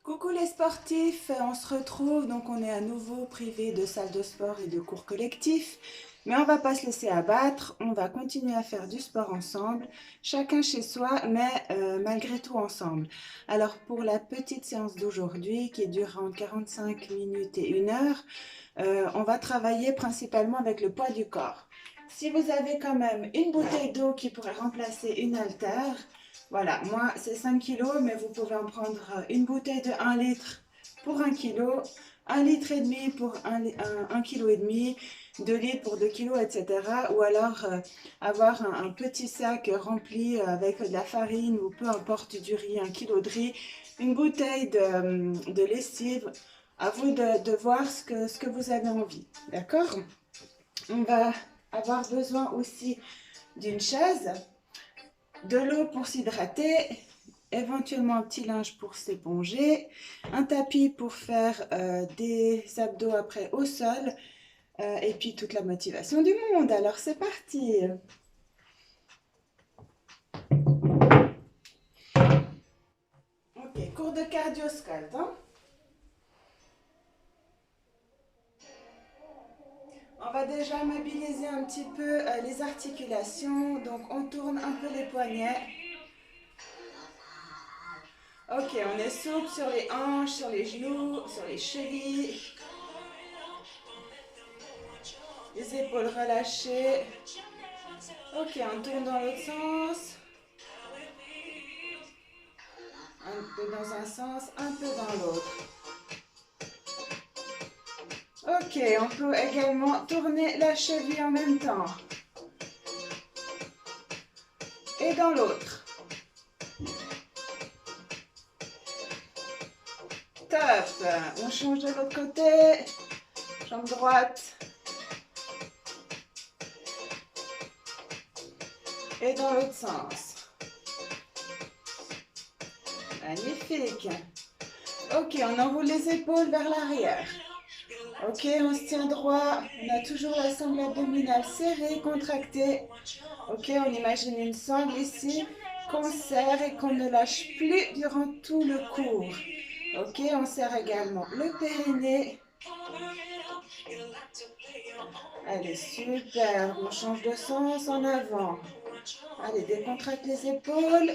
Coucou les sportifs, on se retrouve, donc on est à nouveau privé de salle de sport et de cours collectifs, mais on va pas se laisser abattre, on va continuer à faire du sport ensemble, chacun chez soi, mais malgré tout ensemble. Alors pour la petite séance d'aujourd'hui qui dure entre 45 minutes et 1 heure, on va travailler principalement avec le poids du corps. Si vous avez quand même une bouteille d'eau qui pourrait remplacer une haltère, voilà, moi c'est 5 kilos, mais vous pouvez en prendre une bouteille de 1 litre pour 1 kilo, 1 litre et demi pour 1 kilo et demi, 2 litres pour 2 kilos, etc. Ou alors avoir un petit sac rempli avec de la farine ou peu importe du riz, 1 kilo de riz, une bouteille de lessive. À vous de voir ce que vous avez envie, d'accord? On va avoir besoin aussi d'une chaise, de l'eau pour s'hydrater, éventuellement un petit linge pour s'éponger, un tapis pour faire des abdos après au sol, et puis toute la motivation du monde. Alors c'est parti. Ok, cours de cardio squat, hein? On va déjà mobiliser un petit peu les articulations, donc on tourne un peu les poignets. Ok, on est souple sur les hanches, sur les genoux, sur les chevilles. Les épaules relâchées. Ok, on tourne dans l'autre sens. Un peu dans un sens, un peu dans l'autre. Ok, on peut également tourner la cheville en même temps. Et dans l'autre. Top. On change de l'autre côté. Jambe droite. Et dans l'autre sens. Magnifique. Ok, on enroule les épaules vers l'arrière. Ok, on se tient droit. On a toujours la sangle abdominale serrée, contractée. Ok, on imagine une sangle ici qu'on serre et qu'on ne lâche plus durant tout le cours. Ok, on serre également le périnée. Allez, super. On change de sens en avant. Allez, décontracte les épaules.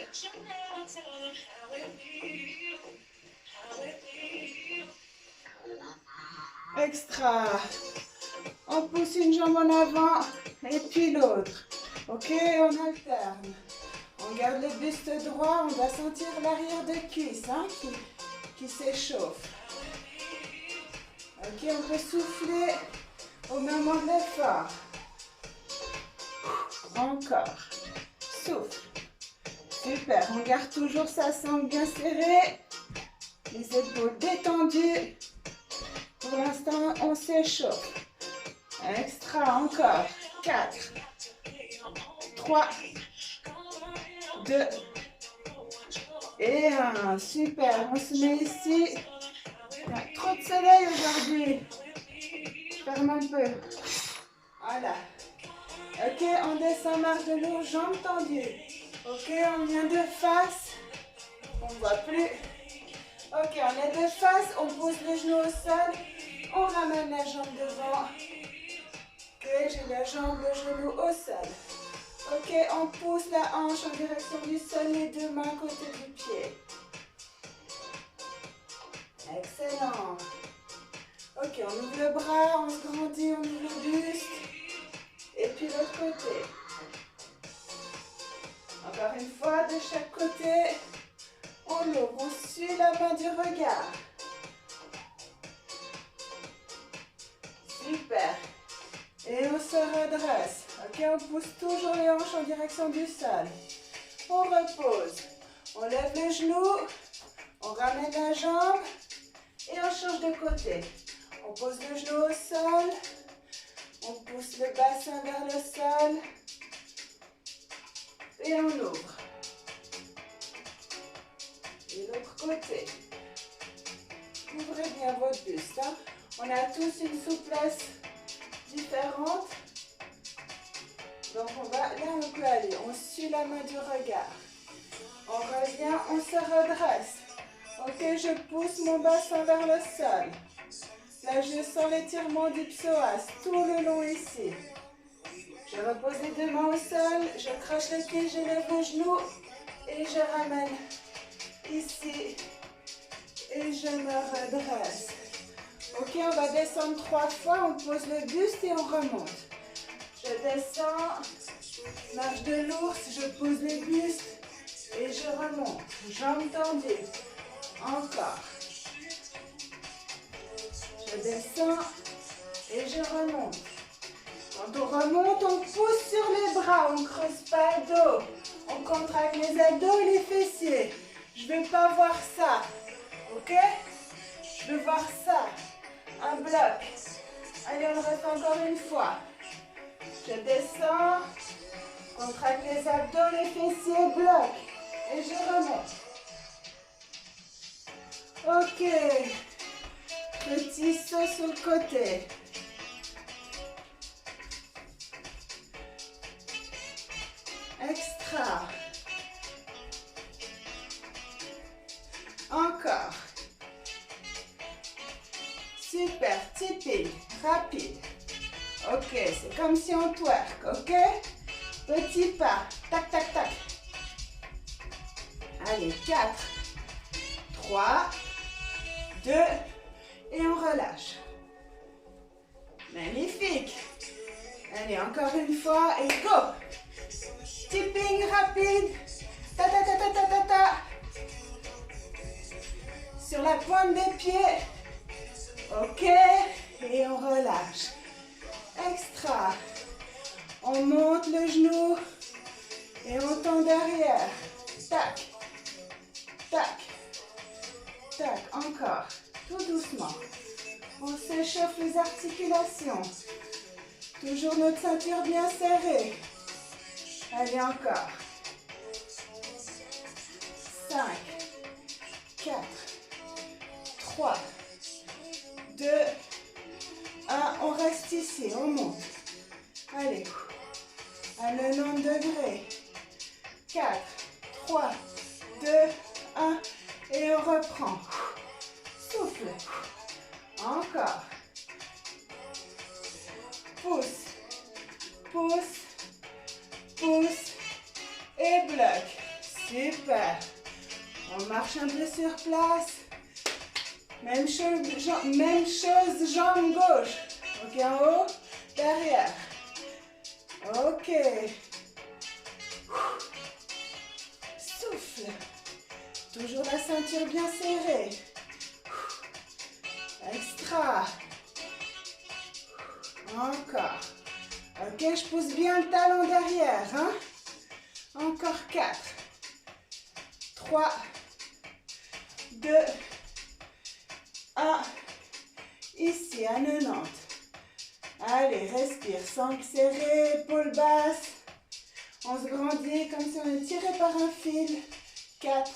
Extra. On pousse une jambe en avant et puis l'autre. Ok, on alterne. On garde le buste droit, on doit sentir l'arrière de cuisse hein, qui s'échauffe. Ok, on peut souffler au moment de l'effort. Encore. Souffle. Super, on garde toujours sa sangle bien serrée. Les épaules détendues. Pour l'instant, on s'échauffe. Extra, encore. 4, 3, 2 et 1. Super, on se met ici. Il y a trop de soleil aujourd'hui. Ferme un peu. Voilà. Ok, on descend marche de l'eau, jambes tendues. Ok, on vient de face. On ne voit plus. Ok, on est de face, on pose le genou au sol. On ramène la jambe devant. Ok, j'ai la jambe, le genou au sol. Ok, on pousse la hanche en direction du sol, les deux mains à côté du pied. Excellent. Ok, on ouvre le bras, on se grandit, on ouvre le buste. Et puis l'autre côté. Encore une fois, de chaque côté, on ouvre, on suit la main du regard. Super. Et on se redresse. Ok, on pousse toujours les hanches en direction du sol. On repose. On lève les genoux. On ramène la jambe. Et on change de côté. On pose le genou au sol. On pousse le bassin vers le sol. Et on ouvre. Et l'autre côté. Ouvrez bien votre buste. Hein. On a tous une souplesse différente. Donc on va, là on peut aller. On suit la main du regard. On revient, on se redresse. Ok, je pousse mon bassin vers le sol. Là, je sens l'étirement du psoas tout le long ici. Je repose les deux mains au sol, je croche les pieds, j'élève le genou et je ramène ici et je me redresse. Ok, on va descendre 3 fois, on pose le buste et on remonte. Je descends, marche de l'ours, je pose le buste et je remonte. Jambes tendues. Encore. Je descends et je remonte. Quand on remonte, on pousse sur les bras, on ne creuse pas le dos. On contracte les abdos et les fessiers. Je ne veux pas voir ça. Ok? Je veux voir ça. Un bloc. Allez, on le refait encore une fois. Je descends, contracte les abdos, les fessiers, bloc. Et je remonte. Ok. Petit saut sur le côté. Extra. Encore. Super, tipping, rapide. Ok, c'est comme si on twerk, ok? Petit pas, tac, tac, tac. Allez, 4, 3, 2, et on relâche. Magnifique. Allez, encore une fois, et go. Tipping rapide. Ta, ta, ta, ta, ta, ta, ta. Sur la pointe des pieds. Ok, et on relâche. Extra. On monte le genou et on tend derrière. Tac, tac, tac. Encore. Tout doucement. On s'échauffe les articulations. Toujours notre ceinture bien serrée. Allez, encore. 5, 4, 3, 2, 1. On reste ici, on monte. Allez. À 90 degrés. 4, 3, 2, 1. Et on reprend. Souffle. Encore. Pousse. Pousse. Pousse. Et bloc. Super. On marche un peu sur place. Même chose, jambe gauche. Ok, en haut, derrière. Ok. Souffle. Toujours la ceinture bien serrée. Extra. Encore. Ok, je pousse bien le talon derrière. Hein? Encore 4. 3, 2, 1. Ici, à 90. Allez, respire. Sangle serrée, épaules basses. On se grandit comme si on est tiré par un fil. 4,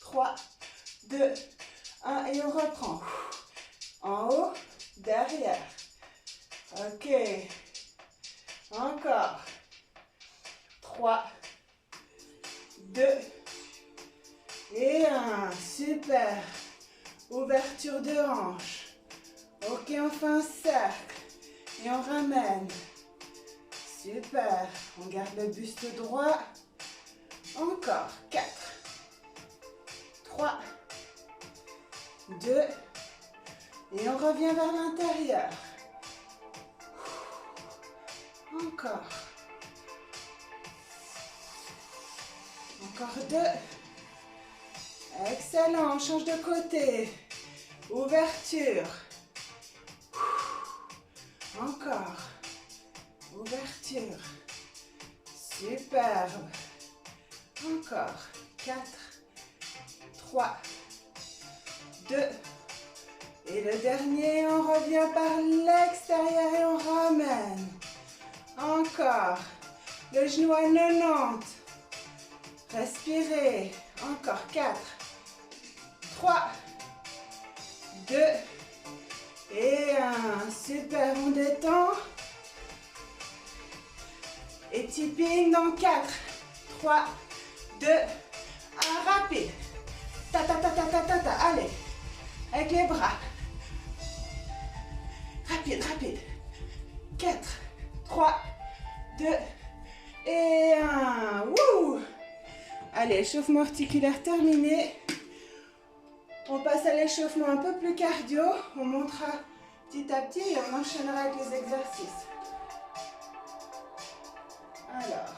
3, 2, 1. Et on reprend. En haut, derrière. Ok. Encore. 3, 2, et 1. Super. Ouverture de hanche. Ok, on fait un cercle. Et on ramène. Super. On garde le buste droit. Encore. 4, 3, 2. Et on revient vers l'intérieur. Encore. Encore 2. Excellent, on change de côté. Ouverture. Encore. Ouverture. Superbe. Encore. 4, 3, 2. Et le dernier, on revient par l'extérieur et on ramène. Encore. Le genou à 90. Respirez. Encore 4, 3, 2 et 1. Super, on détend. Et tipping dans 4, 3, 2, 1. Rapide. Ta, ta, ta, ta, ta, ta, ta. Allez. Avec les bras. Rapide, rapide. 4, 3, 2 et 1. Wouh! Allez, échauffement articulaire terminé. On passe à l'échauffement un peu plus cardio. On montera petit à petit et on enchaînera avec les exercices. Alors.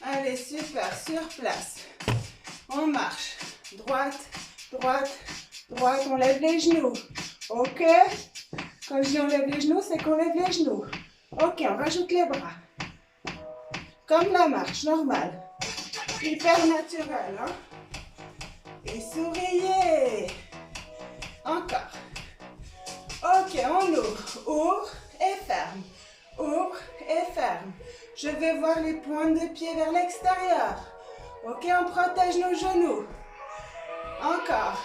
Allez, super, sur place. On marche. Droite, droite, droite. On lève les genoux. Ok? Quand je dis on lève les genoux, c'est qu'on lève les genoux. Ok, on rajoute les bras. Comme la marche, normale. Hyper naturel, hein? Et souriez. Encore. Ok, on ouvre. Ouvre et ferme. Ouvre et ferme. Je vais voir les pointes de pied vers l'extérieur. Ok, on protège nos genoux. Encore.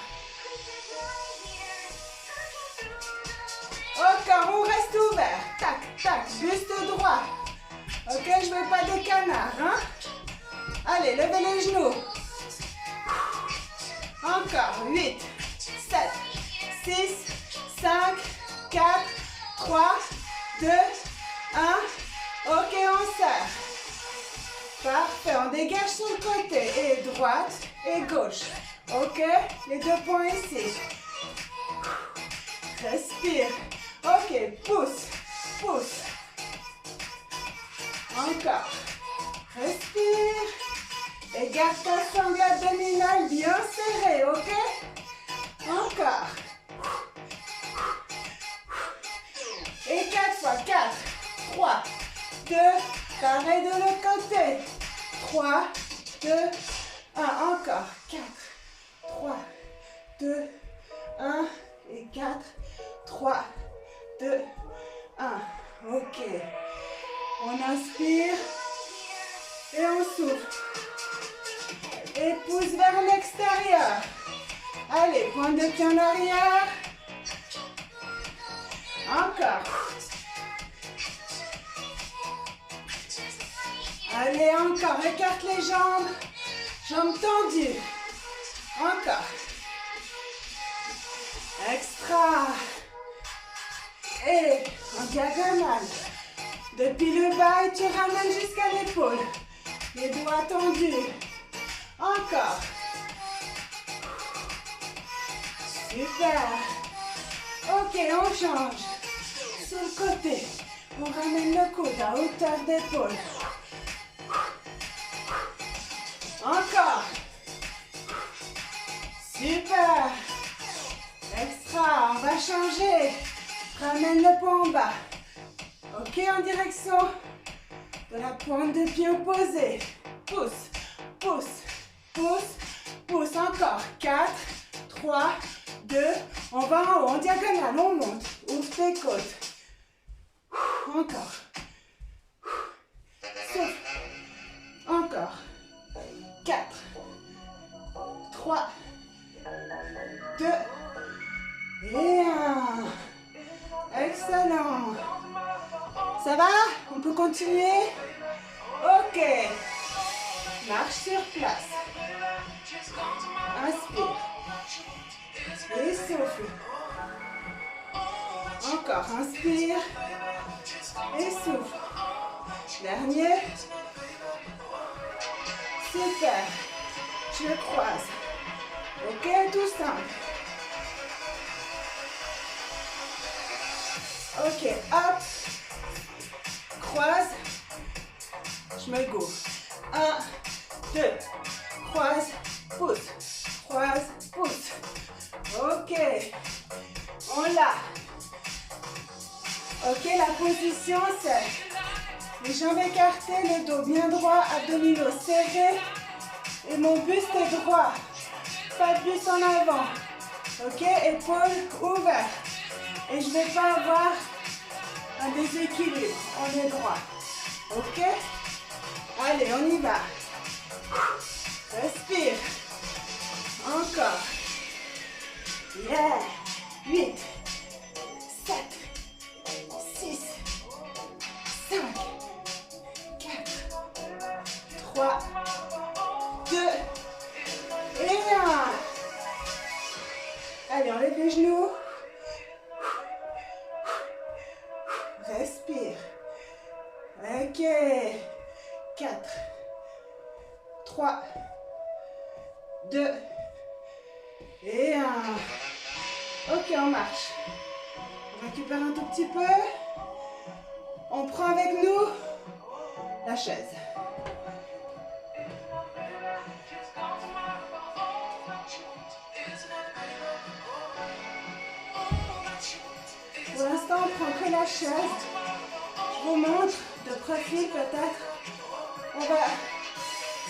Encore, on reste ouvert. Tac, tac, buste droit. Ok, je ne veux pas de canard, hein? Allez, levez les genoux. Encore, 8, 7, 6, 5, 4, 3, 2, 1. Ok, on serre. Parfait, on dégage sur le côté. Et droite et gauche. Ok, les deux points ici. Respire. Ok, pousse, pousse. Encore. Respire. Et garde ta sangle abdominale bien serrée, ok? Encore. Et 4 fois. 4, 3, 2, pareil de l'autre côté. 3, 2, 1. Encore. 4, 3, 2, 1. Et 4, 3, 2, 1. Ok. On inspire. Et on souffle. Et pousse vers l'extérieur. Allez, pointe de pied en arrière. Encore. Allez, encore. Écarte les jambes. Jambes tendues. Encore. Extra. Et en diagonale. Depuis le bas et tu ramènes jusqu'à l'épaule. Les doigts tendus. Encore. Super. Ok, on change. Sur le côté. On ramène le coude à hauteur d'épaule. Encore. Super. Extra. On va changer. Ramène le poing en bas. Ok, en direction de la pointe de pied opposée. Pousse, pousse, pousse, pousse. Encore. 4, 3, 2. On va en haut, en diagonale, on monte. Ouvre tes côtes. Encore. Souffle. Encore. 4, 3, 2 et 1. Excellent. Ça va? On peut continuer? Ok. Marche sur place. Inspire. Et souffle. Encore. Inspire. Et souffle. Dernier. Super. Je le croise. Ok, tout simple. Ok, hop. Croise. Je me gauche. 1, 2. Croise, pousse. Croise, pousse. Ok. On l'a. Ok, la position c'est les jambes écartées, le dos bien droit, abdominaux serrés. Et mon buste est droit. Pas de buste en avant. Ok, épaules ouvertes. Et je ne vais pas avoir un déséquilibre. On est droit. Ok? Allez, on y va. Respire. Encore. Yeah. 8, 7, 6, 5, 4, 3, 2 et 1. Allez, enlève les genoux. Respire. Ok. 4, 3, 2 et 1. Ok, on marche. On récupère un tout petit peu. On prend avec nous la chaise. Pour l'instant, on prend que la chaise. Je vous montre de profil peut-être. On va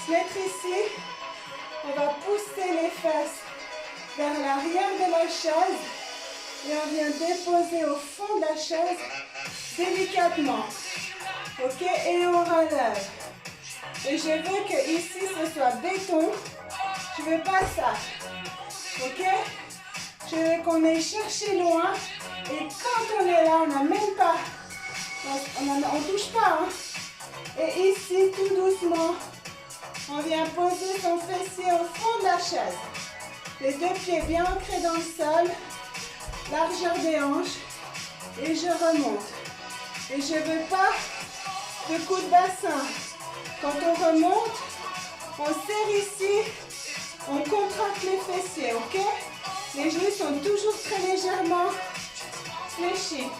se mettre ici. On va pousser les fesses vers l'arrière de la chaise. Et on vient déposer au fond de la chaise délicatement. Ok, et on relève. Et je veux que ici ce soit béton. Je veux pas ça. Ok? Je veux qu'on aille chercher loin. Et quand on est là, on n'a même pas. On touche pas. Hein? Et ici, tout doucement, on vient poser son fessier au fond de la chaise. Les deux pieds bien ancrés dans le sol. Largeur des hanches. Et je remonte. Et je veux pas de coup de bassin. Quand on remonte, on serre ici, on contracte les fessiers, ok? Les genoux sont toujours très légèrement fléchis.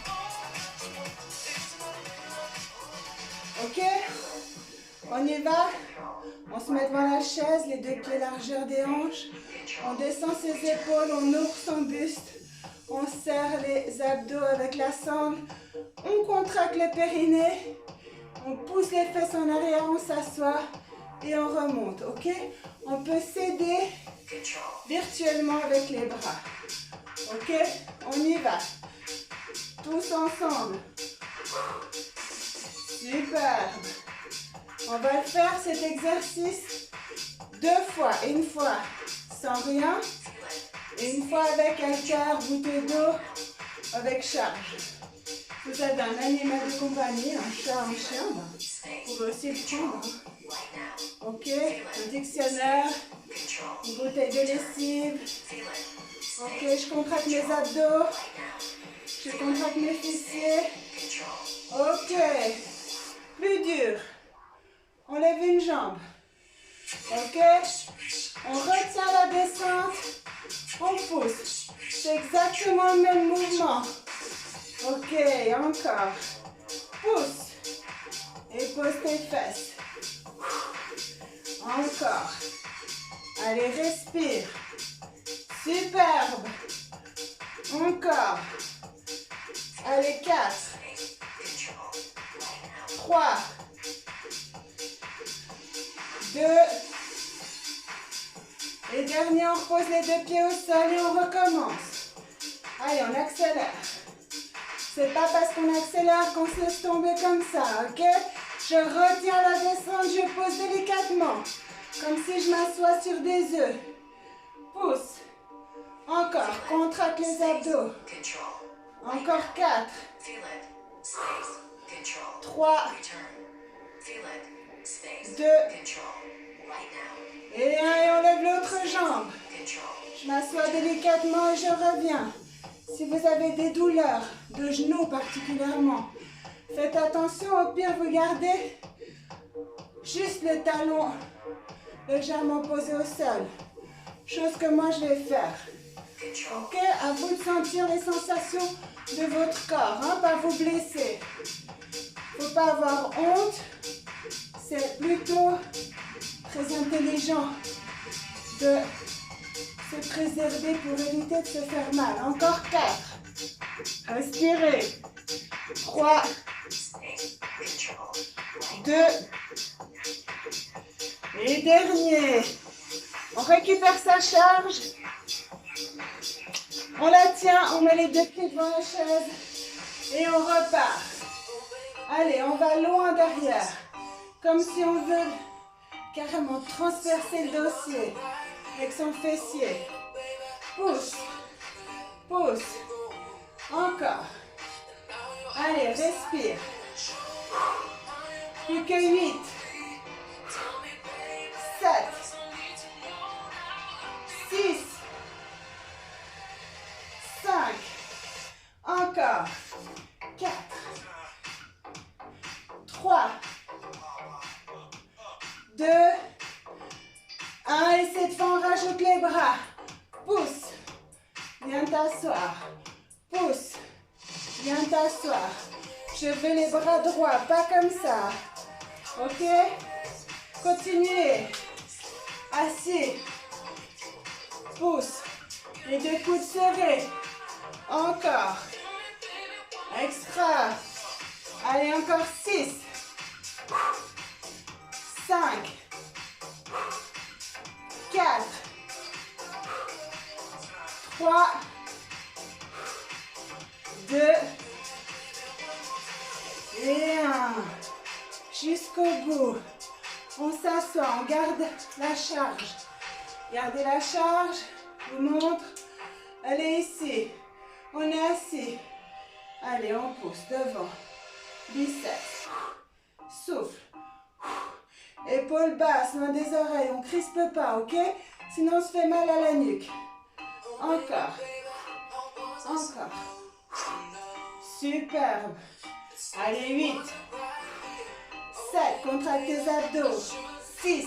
Ok? On y va. On se met devant la chaise, les deux pieds largeur des hanches. On descend ses épaules, on ouvre son buste. On serre les abdos avec la sangle. On contracte le périnée. On pousse les fesses en arrière, on s'assoit et on remonte, ok? On peut s'aider virtuellement avec les bras, ok? On y va. Tous ensemble. Superbe. On va le faire cet exercice 2 fois. Une fois sans rien et une fois avec haltère, bouteille d'eau, avec charge. Vous avez un animal de compagnie, un chat, un chien, vous pouvez aussi le prendre. Ok, un dictionnaire, une bouteille de lessive. Ok, je contracte mes abdos, je contracte mes fessiers. Ok, plus dur. On lève une jambe. Ok, on retient la descente, on pousse. C'est exactement le même mouvement. Ok, encore. Pousse. Et pose tes fesses. Encore. Allez, respire. Superbe. Encore. Allez, 4. 3. 2. Et dernier, on repose les deux pieds au sol et on recommence. Allez, on accélère. C'est pas parce qu'on accélère qu'on se laisse tomber comme ça, ok? Je retiens la descente, je pose délicatement. Comme si je m'assois sur des œufs. Pousse. Encore, contracte les abdos. Encore 4. 3. 2. Et 1, et on lève l'autre jambe. Je m'assois délicatement et je reviens. Si vous avez des douleurs, de genoux particulièrement, faites attention, au pire vous gardez juste le talon légèrement posé au sol. Chose que moi je vais faire. Ok, à vous de sentir les sensations de votre corps, hein, pas vous blesser. Faut pas avoir honte, c'est plutôt très intelligent de se préserver pour éviter de se faire mal. Encore 4. Respirez. 3. 2. Et dernier. On récupère sa charge. On la tient, on met les deux pieds devant la chaise et on repart. Allez, on va loin derrière. Comme si on veut carrément transpercer le dossier avec son fessier. Pousse, pousse. Encore. Allez, respire. Plus que 8. 7. 6. 5. Encore. 4. 3. 2. 1. Et cette fois, on rajoute les bras. Pousse. Viens t'asseoir. Pousse. Viens t'asseoir. Je veux les bras droits, pas comme ça. Ok? Continuez. Assis. Pousse. Les deux coudes serrés. Encore. Extra. Allez, encore 6. 5. 4. 3. 2. Et 1. Jusqu'au bout. On s'assoit, on garde la charge. Gardez la charge. Je vous montre. Allez ici. On est assis. Allez, on pousse devant. Biceps. Souffle. Épaules basses, loin des oreilles. On ne crispe pas, ok? Sinon, on se fait mal à la nuque. Encore. Encore. Superbe. Allez, 8. 7. Contracte tes abdos. 6.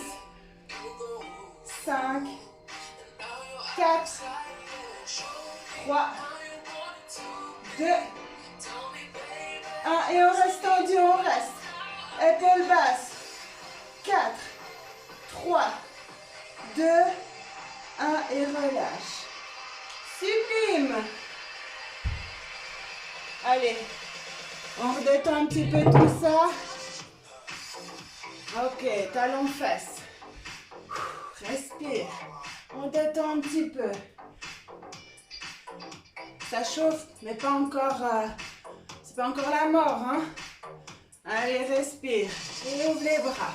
5. 4. 3. 2. 1. Et on reste tendu, on reste. Épaules basses. 4. 3. 2. 1. Et relâche. Sublime. Allez. On redétend un petit peu tout ça. Ok, talons fesses. Respire. On détend un petit peu. Ça chauffe, mais pas encore. C'est pas encore la mort, hein. Allez, respire. Et ouvre les bras.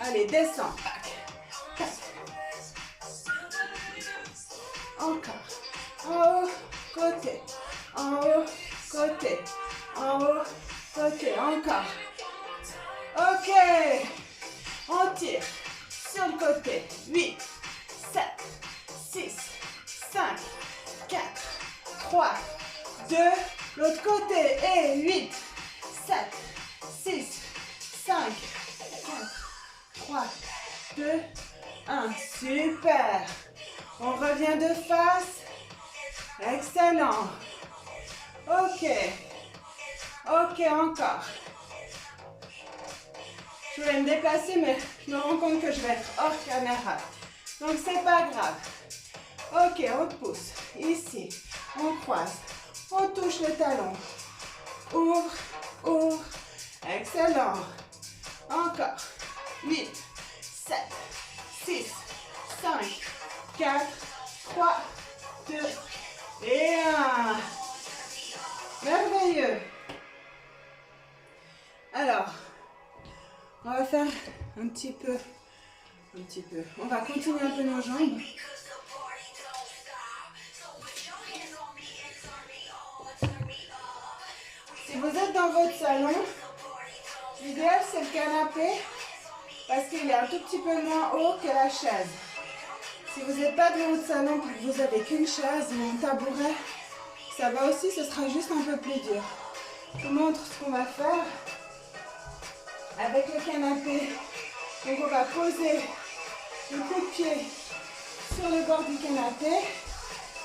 Allez, descends. 4. Encore. En haut, côté. En haut, côté. En haut, côté. Encore. Ok. On tire. Sur le côté. 8, 7, 6, 5, 4, 3, 2. L'autre côté. Et 8, 7, 6, 5, 4, 3, 2, 1. Super. On revient de face. Excellent. Ok. Ok, encore. Je voulais me déplacer, mais je me rends compte que je vais être hors caméra. Donc, c'est pas grave. Ok, on pousse. Ici, on croise. On touche le talon. Ouvre, ouvre. Excellent. Encore. 8, 7, 6, 5, 4, 3, 2 et 1. Merveilleux. Alors, on va faire un petit peu. On va continuer un peu nos jambes. Si vous êtes dans votre salon, l'idéal c'est le canapé parce qu'il est un tout petit peu moins haut que la chaise. Si vous n'êtes pas dans votre salon et que vous n'avez qu'une chaise ou un tabouret, ça va aussi, ce sera juste un peu plus dur. Je vous montre ce qu'on va faire avec le canapé. Donc on va poser le coup de pied sur le bord du canapé,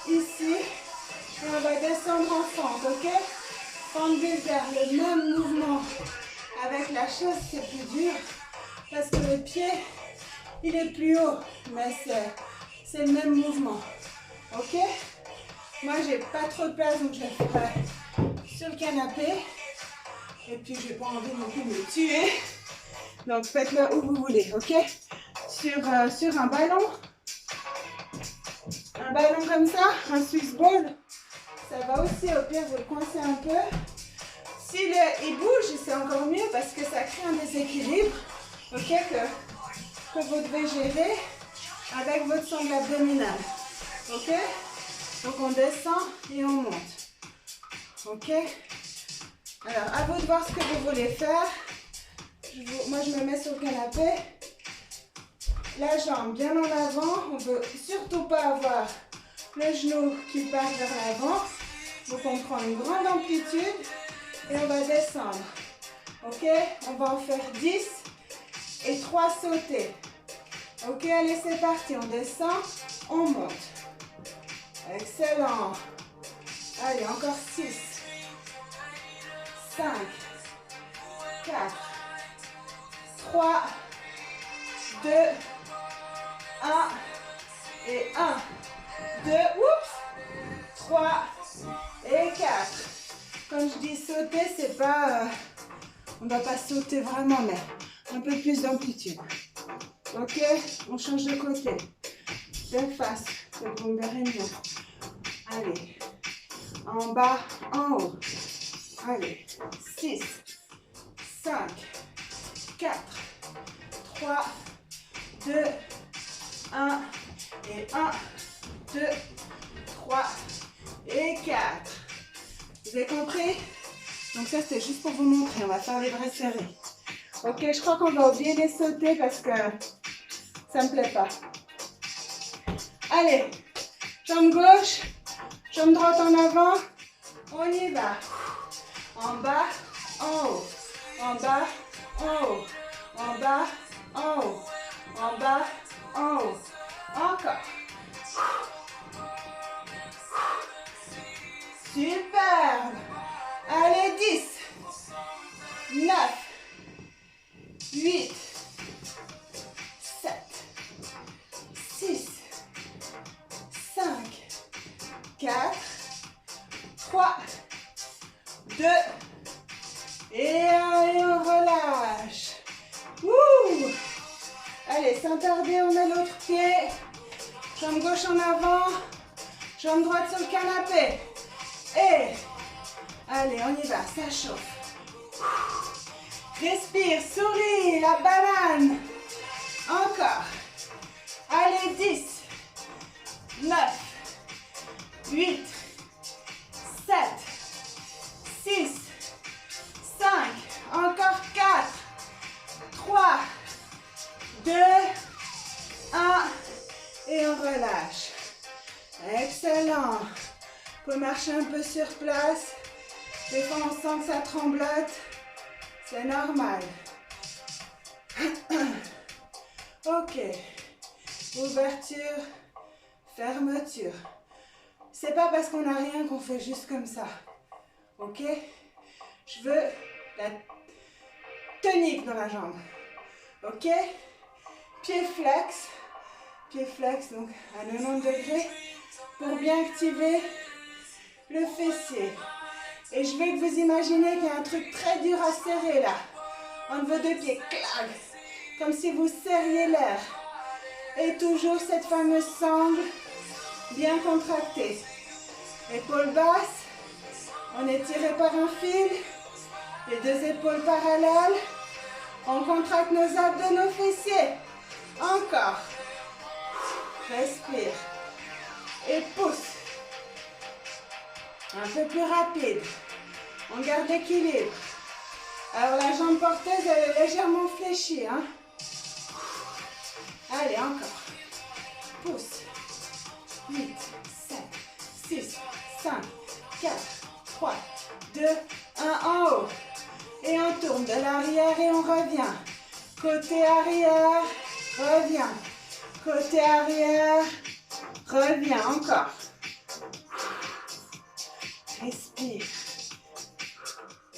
ici, et on va descendre en fente, ok? Fente vulgaire, le même mouvement. Avec la chaise, c'est plus dur parce que le pied, il est plus haut, mais c'est le même mouvement, ok? Moi, j'ai pas trop de place, donc je le ferai sur le canapé. Et puis, je n'ai pas envie non plus de me tuer. Donc, faites-le où vous voulez, ok? Sur un ballon. Un ballon comme ça, un Swiss ball. Ça va aussi, au pire, vous le coincez un peu. S'il bouge, c'est encore mieux parce que ça crée un déséquilibre, ok? Que vous devez gérer avec votre sangle abdominale, ok? Donc on descend et on monte. Ok? Alors, à vous de voir ce que vous voulez faire. Moi, je me mets sur le canapé. La jambe bien en avant. On ne veut surtout pas avoir le genou qui part vers l'avant. Donc, on prend une grande amplitude et on va descendre. Ok? On va en faire 10 et 3 sautés. Ok, allez, c'est parti. On descend, on monte. Excellent. Allez, encore 6, 5, 4, 3, 2, 1 et 1, 2, oups, 3 et 4. Quand je dis sauter, c'est pas, on ne va pas sauter vraiment, mais un peu plus d'amplitude. Ok, on change de côté, de face, que vous me verrez mieux. Allez, en bas, en haut. Allez, 6, 5, 4, 3, 2, 1 et 1, 2, 3 et 4. Vous avez compris? Donc ça, c'est juste pour vous montrer. On va faire les bras serrés. Ok, je crois qu'on va oublier les sauter parce que ça ne me plaît pas. Allez, jambe gauche, jambe droite en avant. On y va. En bas, en haut. En bas, en haut. En bas, en haut. En bas, en haut. Encore. Super. Allez, 10, 9, 8, 7, 6, 5, 4, 3, 2, et on relâche. Ouh. Allez, sans tarder, on met l'autre pied. Jambe gauche en avant, jambe droite sur le canapé. Et, allez, on y va, ça chauffe. Respire, souris, la banane. Encore. Allez, 10, 9, 8, 7, 6, 5, encore 4, 3, 2, 1, et on relâche. Excellent. Vous pouvez marcher un peu sur place. Des fois, on sent que ça tremblote. C'est normal. Ok. Ouverture, fermeture. C'est pas parce qu'on n'a rien qu'on fait juste comme ça. Ok? Je veux la tonique dans la jambe. Ok? Pied flex, donc à 90 degrés, pour bien activer le fessier. Et je veux que vous imaginez qu'il y a un truc très dur à serrer là, entre vos deux pieds, clac, comme si vous serriez l'air. Et toujours cette fameuse sangle bien contractée. Épaules basses, on est tiré par un fil, les deux épaules parallèles, on contracte nos abdos, nos fessiers. Encore. Respire. Et pousse. Un peu plus rapide. On garde l'équilibre. Alors la jambe porteuse, elle est légèrement fléchie. Hein? Allez, encore. Pousse. 8, 7, 6, 5, 4, 3, 2, 1 en haut. Et on tourne de l'arrière et on revient. Côté arrière, reviens. Côté arrière, reviens. Encore. Respire.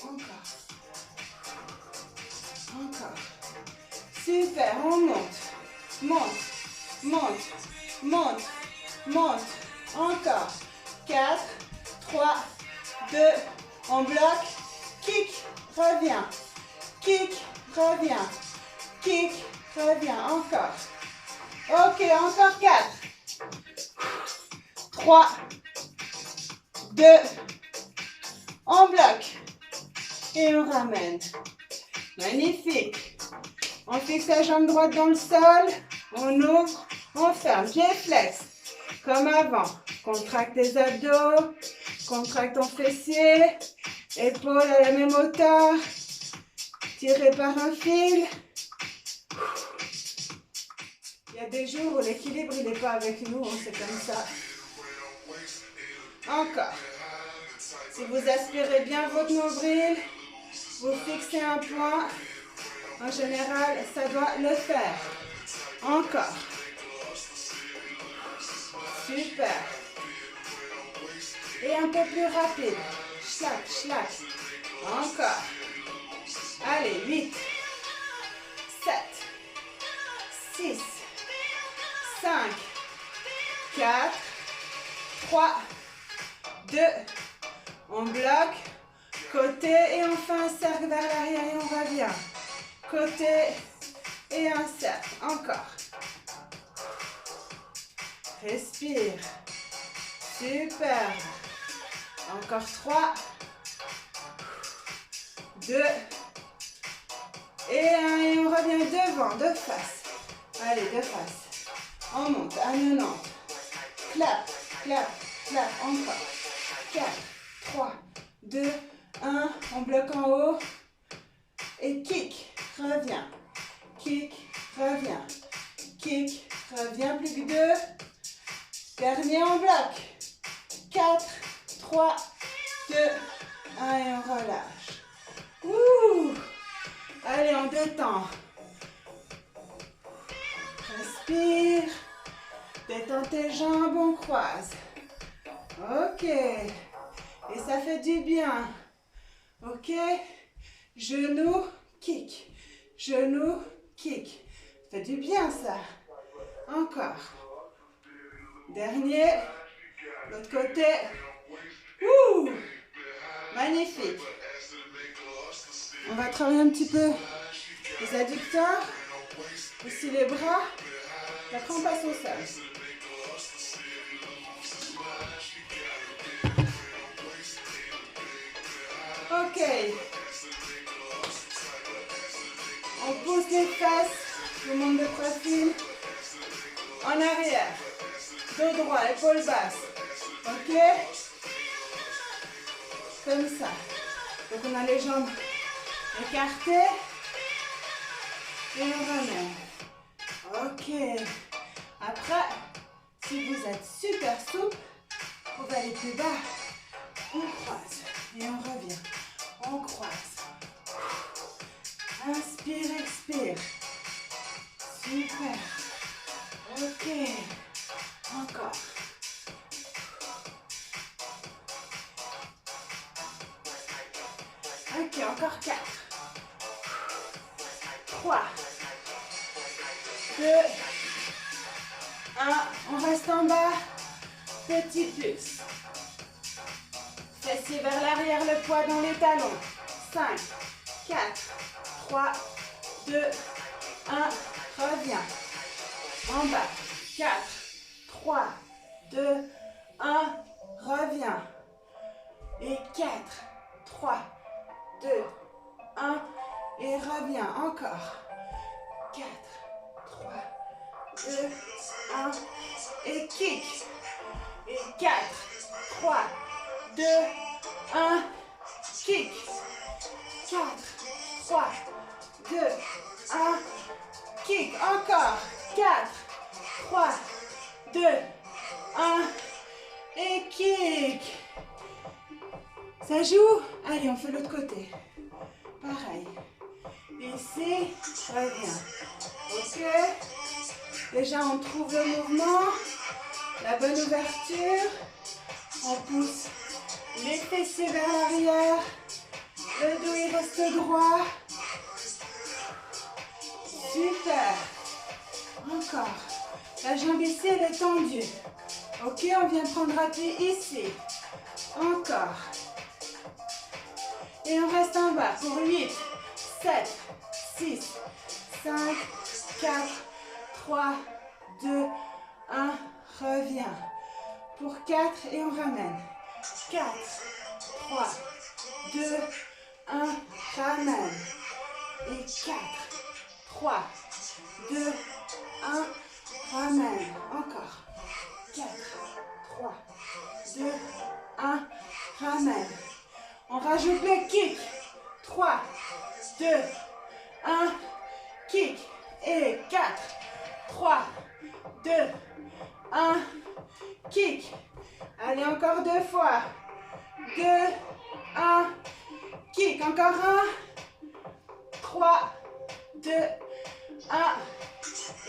Encore. Encore. Super, on monte. Monte, monte, monte, monte. Encore. 4, 3, 2, on bloque. Kick, reviens. Kick, reviens. Kick, reviens. Encore. Ok, encore 4. 3, 2, on bloque. Et on ramène. Magnifique. On fixe la jambe droite dans le sol. On ouvre, on ferme. Pied flex. Comme avant. Contracte tes abdos, contracte ton fessier, épaules à la même hauteur, tiré par un fil. Il y a des jours où l'équilibre il n'est pas avec nous, c'est comme ça. Encore. Si vous aspirez bien votre nombril, vous fixez un point. En général, ça doit le faire. Encore. Super. Et un peu plus rapide. Schlack, schlack. Encore. Allez, 8, 7, 6, 5, 4, 3, 2, on bloque, côté et enfin un cercle vers l'arrière et on revient. Côté et un cercle, encore. Respire. Super. Encore 3, 2, et 1, et on revient devant, de face. Allez, de face. On monte à 90. Clap, clap, clap, encore. 4, 3, 2, 1, on bloque en haut. Et kick, reviens. Kick, reviens. Kick, reviens, plus que 2. Dernier, on bloque. 4, 3, 2, 1 et on relâche. Ouh. Allez, on détend. Respire. Détends tes jambes, on croise. Ok. Et ça fait du bien. Ok. Genou, kick. Genou, kick. Ça fait du bien, ça. Encore. Dernier. L'autre côté. Ouh. Magnifique. On va travailler un petit peu les adducteurs, aussi les bras. Et après, on passe au sol. Ok. On pousse les fesses, tout le monde de profil. En arrière. Dos droit, épaule basse. Ok. Comme ça. Donc on a les jambes écartées. Et on ramène. Ok. Après, si vous êtes super souple, vous pouvez aller plus bas. On croise. Et on revient. On croise. Inspire, expire. Super. Ok. Encore. Ok, encore 4. 3. 2. 1. On reste en bas. Petit plus. Fessier vers l'arrière, le poids dans les talons. 5, 4, 3, 2, 1. Reviens. En bas. 4, 3, 2, 1. Reviens. Et 4, 3, 2, 1. Et reviens. Encore. 4, 3, 2, 1. Et kick. Et 4, 3, 2, 1. Kick. 4, 3, 2, 1. Kick. Encore. 4, 3, 2, 1. Et kick. Ça joue? Allez, on fait l'autre côté. Pareil. Ici, reviens. Ok. Déjà, on trouve le mouvement. La bonne ouverture. On pousse les fessiers vers l'arrière. Le dos, il reste droit. Super. Encore. La jambe ici, elle est tendue. Ok, on vient prendre appui ici. Encore. Et on reste en bas pour 8, 7, 6, 5, 4, 3, 2, 1. Reviens. Pour 4 et on ramène. 4, 3, 2, 1. Ramène. Et 4, 3, 2, 1. Ramène. Encore. 4, 3, 2, 1. Ramène. On rajoute le kick. 3, 2, 1. Kick. Et 4, 3, 2, 1. Kick. Allez, encore 2 fois. 2, 1. Kick. Encore 1. 3, 2, 1.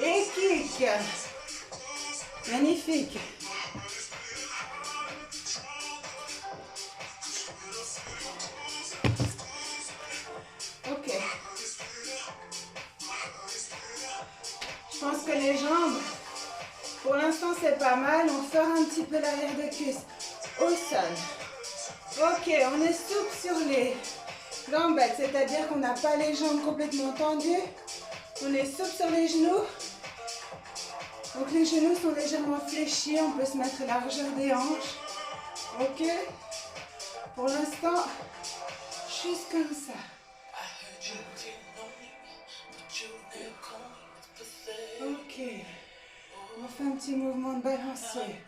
Et kick. Magnifique. Ok. Je pense que les jambes, pour l'instant, c'est pas mal. On sort un petit peu l'arrière de cuisse au sol. Ok, on est souple sur les gambettes, c'est-à-dire qu'on n'a pas les jambes complètement tendues. On est souple sur les genoux. Donc les genoux sont légèrement fléchis. On peut se mettre à la largeur des hanches. Ok. Pour l'instant, juste comme ça. Ok. On fait un petit mouvement de balancier.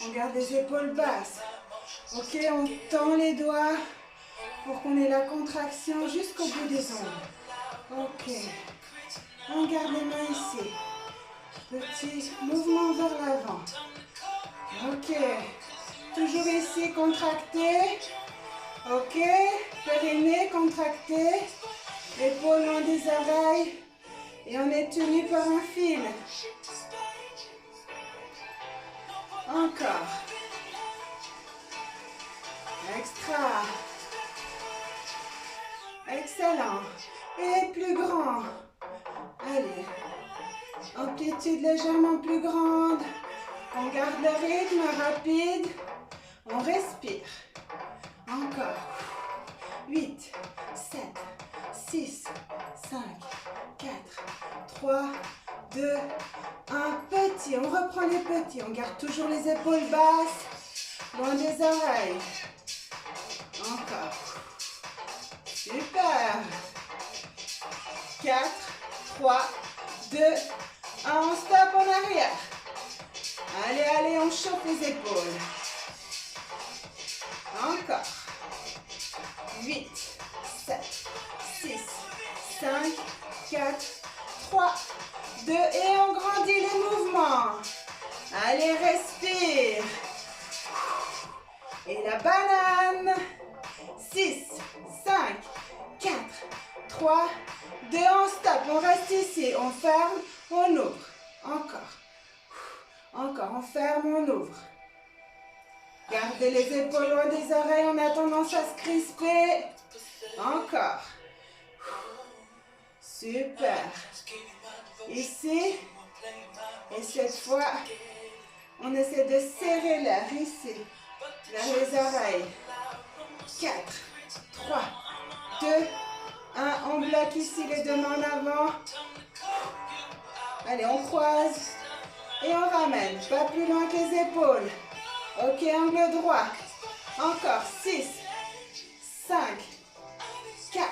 On garde les épaules basses. Ok, on tend les doigts pour qu'on ait la contraction jusqu'au bout des ongles. Ok. On garde les mains ici. Petit mouvement vers l'avant. Ok. Toujours ici, contracté. Ok. Périnée, contracté. Épaules loin des oreilles. Et on est tenu par un fil. Encore. Extra. Excellent. Et plus grand. Allez. Amplitude légèrement plus grande. On garde le rythme rapide. On respire. Encore. 8, 7, 6, 5, 4, 3, 2, 1. Petit. On reprend les petits. On garde toujours les épaules basses. Loin des oreilles. Encore. Super. 4, 3, 2, 1. On stoppe en arrière. Allez, allez, on chauffe les épaules. Encore. 8, 7, 6, 5, 4, 3, 2. Et on grandit les mouvements. Allez, respire. Et la banane. 6, 5, 4, 3, 2. On stoppe. On reste ici. On ferme. On ouvre. Encore. Encore. On ferme. On ouvre. Gardez les épaules loin des oreilles. On a tendance à se crisper. Encore. Super. Ici. Et cette fois, on essaie de serrer l'air ici. Vers les oreilles. 4, 3, 2, 1. On bloque ici les deux mains en avant. Allez, on croise. Et on ramène. Pas plus loin que les épaules. Ok, angle droit. Encore. 6, 5, 4,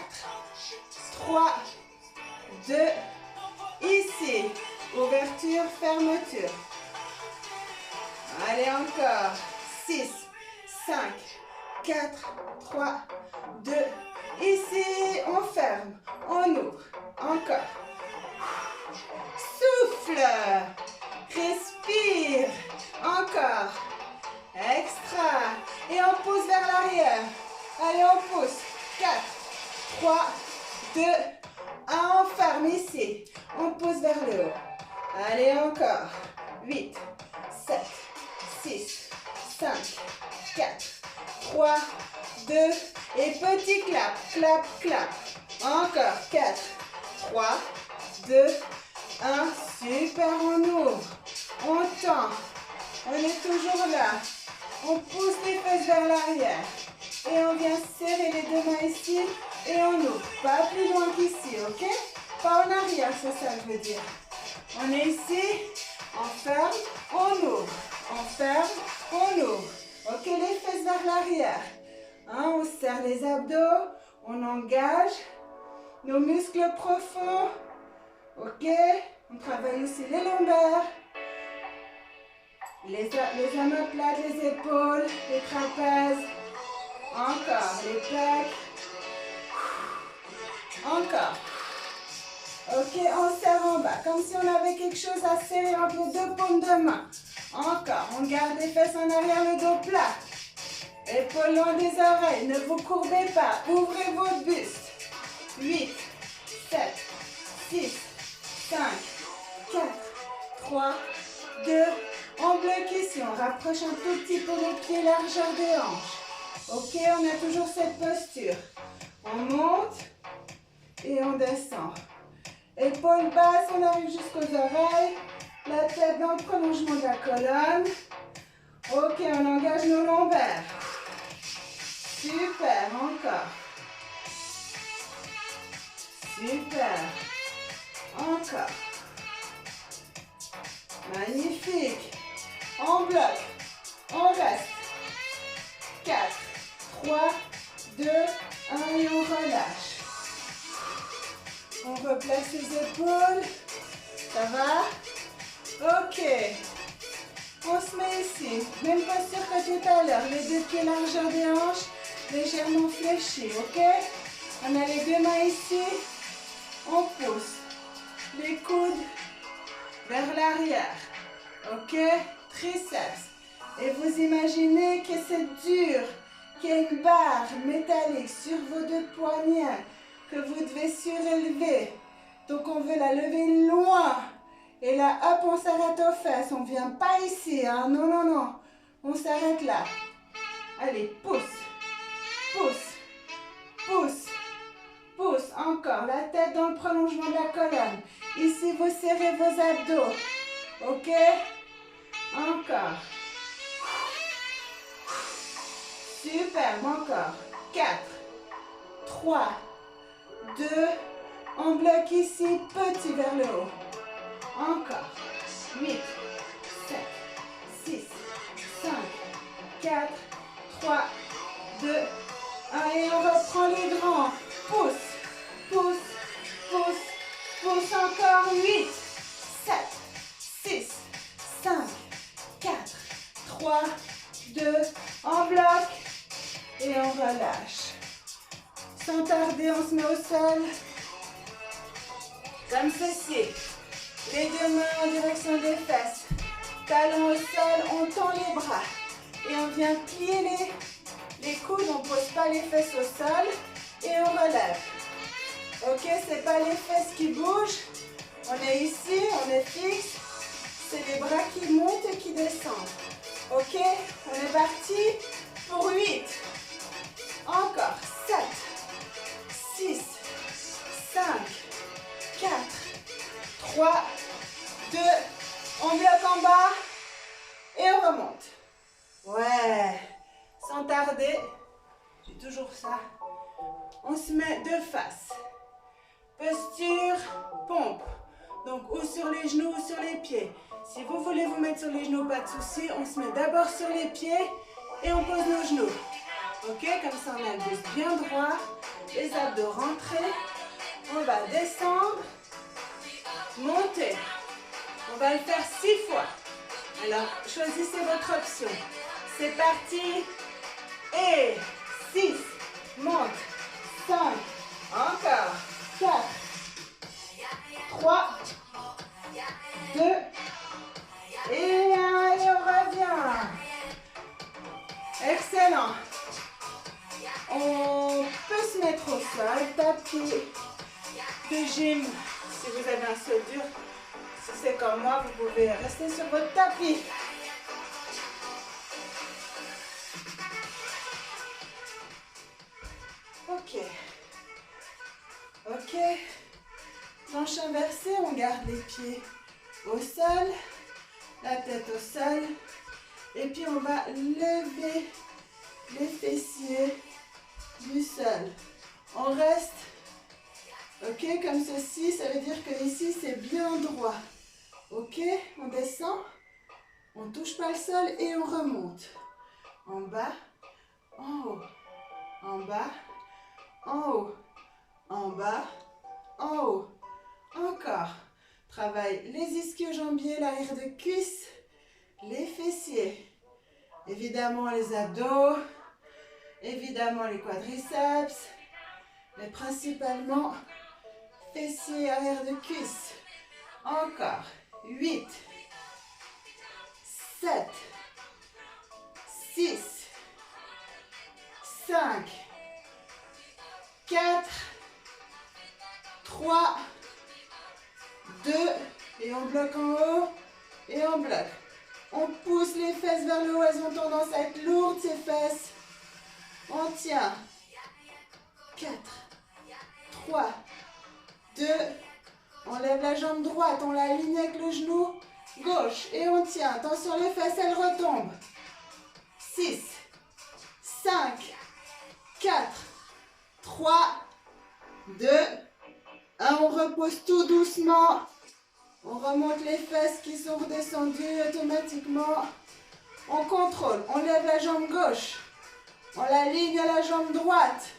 3, 2. Ici. Ouverture, fermeture. Allez, encore. 6, 5, 4, 3, 2. Ici, on ferme. On ouvre. Encore. Souffle. Respire. Encore. Extra. Et on pousse vers l'arrière. Allez, on pousse. 4, 3, 2, 1. On ferme ici. On pousse vers le haut. Allez, encore. 8, 7, 6, 5, 4, 3, 2. Et petit clap. Clap, clap. Encore. 4, 3, 2, 1. Super, on ouvre. On tend. On est toujours là. On pousse les fesses vers l'arrière. Et on vient serrer les deux mains ici. Et on ouvre. Pas plus loin qu'ici, ok? Pas en arrière, c'est ça que je veux dire. On est ici. On ferme. On ouvre. On ferme. On ouvre. Ok, les fesses vers l'arrière. Hein, on serre les abdos. On engage nos muscles profonds. Ok? On travaille aussi les lombaires. Les omoplates, les épaules, les trapèzes. Encore, les pecs. Encore. Ok, on serre en bas, comme si on avait quelque chose à serrer entre les deux paumes de main. Encore, on garde les fesses en arrière, le dos plat. Épaules loin des oreilles, ne vous courbez pas, ouvrez votre buste. 8, 7, 6, 5, 4, 3, 2, on bloque ici, on rapproche un tout petit peu les pieds, largeur des hanches. Ok, on a toujours cette posture. On monte et on descend. Épaules basses, on arrive jusqu'aux oreilles. La tête dans le prolongement de la colonne. Ok, on engage nos lombaires. Super, encore. Super. Encore. Magnifique. On bloque. On reste. 4, 3, 2, 1 et on relâche. On replace les épaules. Ça va? Ok. On se met ici. Même posture que tout à l'heure. Les deux pieds largeur des hanches, légèrement fléchis. Ok? On a les deux mains ici. On pousse. Les coudes vers l'arrière. Ok? Triceps. Et vous imaginez que c'est dur, qu'il y a une barre métallique sur vos deux poignets que vous devez surélever. Donc on veut la lever loin. Et là, hop, on s'arrête aux fesses. On ne vient pas ici, hein. Non, non, non. On s'arrête là. Allez, pousse. Pousse. Pousse. Pousse. Encore. La tête dans le prolongement de la colonne. Ici, vous serrez vos abdos. Ok? Encore. Superbe. Encore. 4, 3, 2. On bloque ici. Petit vers le haut. Encore. 8, 7, 6, 5, 4, 3, 2, 1. Et on reprend les grands. Pousse, pousse, pousse, pousse. Encore. 8, 7, 6, 5, 4, 3, 2. On bloque. Et on relâche. Sans tarder, on se met au sol. Comme ceci. Les deux mains en direction des fesses. Talons au sol, on tend les bras. Et on vient plier les coudes, on ne pose pas les fesses au sol. Et on relève. Ok, ce n'est pas les fesses qui bougent. On est ici, on est fixe. C'est les bras qui montent et qui descendent. Ok, on est parti pour 8. Encore. 7, 6, 5, 4, 3, 2, on bloque en bas et on remonte. Ouais, sans tarder, j'ai toujours ça. On se met de face. Posture, pompe. Donc ou sur les genoux ou sur les pieds. Si vous voulez vous mettre sur les genoux, pas de souci. On se met d'abord sur les pieds et on pose nos genoux. Ok, comme ça on a le buste bien droit, les abdos rentrés. On va descendre, monter. On va le faire 6 fois. Alors, choisissez votre option. C'est parti. Et 6, monte. 5, encore. 4, 3, 2, et 1. Et on revient. Excellent. On peut se mettre au sol, tapis de gym si vous avez un sol dur. Si c'est comme moi, vous pouvez rester sur votre tapis. Ok. Ok. Planche inversée, on garde les pieds au sol, la tête au sol. Et puis on va lever les fessiers du sol. On reste, ok, comme ceci, ça veut dire que ici c'est bien droit. Ok, on descend, on ne touche pas le sol et on remonte. En bas, en haut, en bas, en haut, en bas, en haut. Encore. Travaille les ischio-jambiers, l'arrière de cuisse, les fessiers, évidemment les abdos, évidemment les quadriceps, mais principalement fessiers, arrière de cuisse. Encore. 8, 7, 6, 5, 4, 3, 2, et on bloque en haut, et on bloque. On pousse les fesses vers le haut, elles ont tendance à être lourdes ces fesses. On tient. 4, 3, 2, on lève la jambe droite, on l'aligne avec le genou gauche, et on tient. Attention, les fesses, elles retombent. 6, 5, 4, 3, 2, 1, on repose tout doucement. On remonte les fesses qui sont redescendues automatiquement. On contrôle, on lève la jambe gauche. On l'aligne à la jambe droite.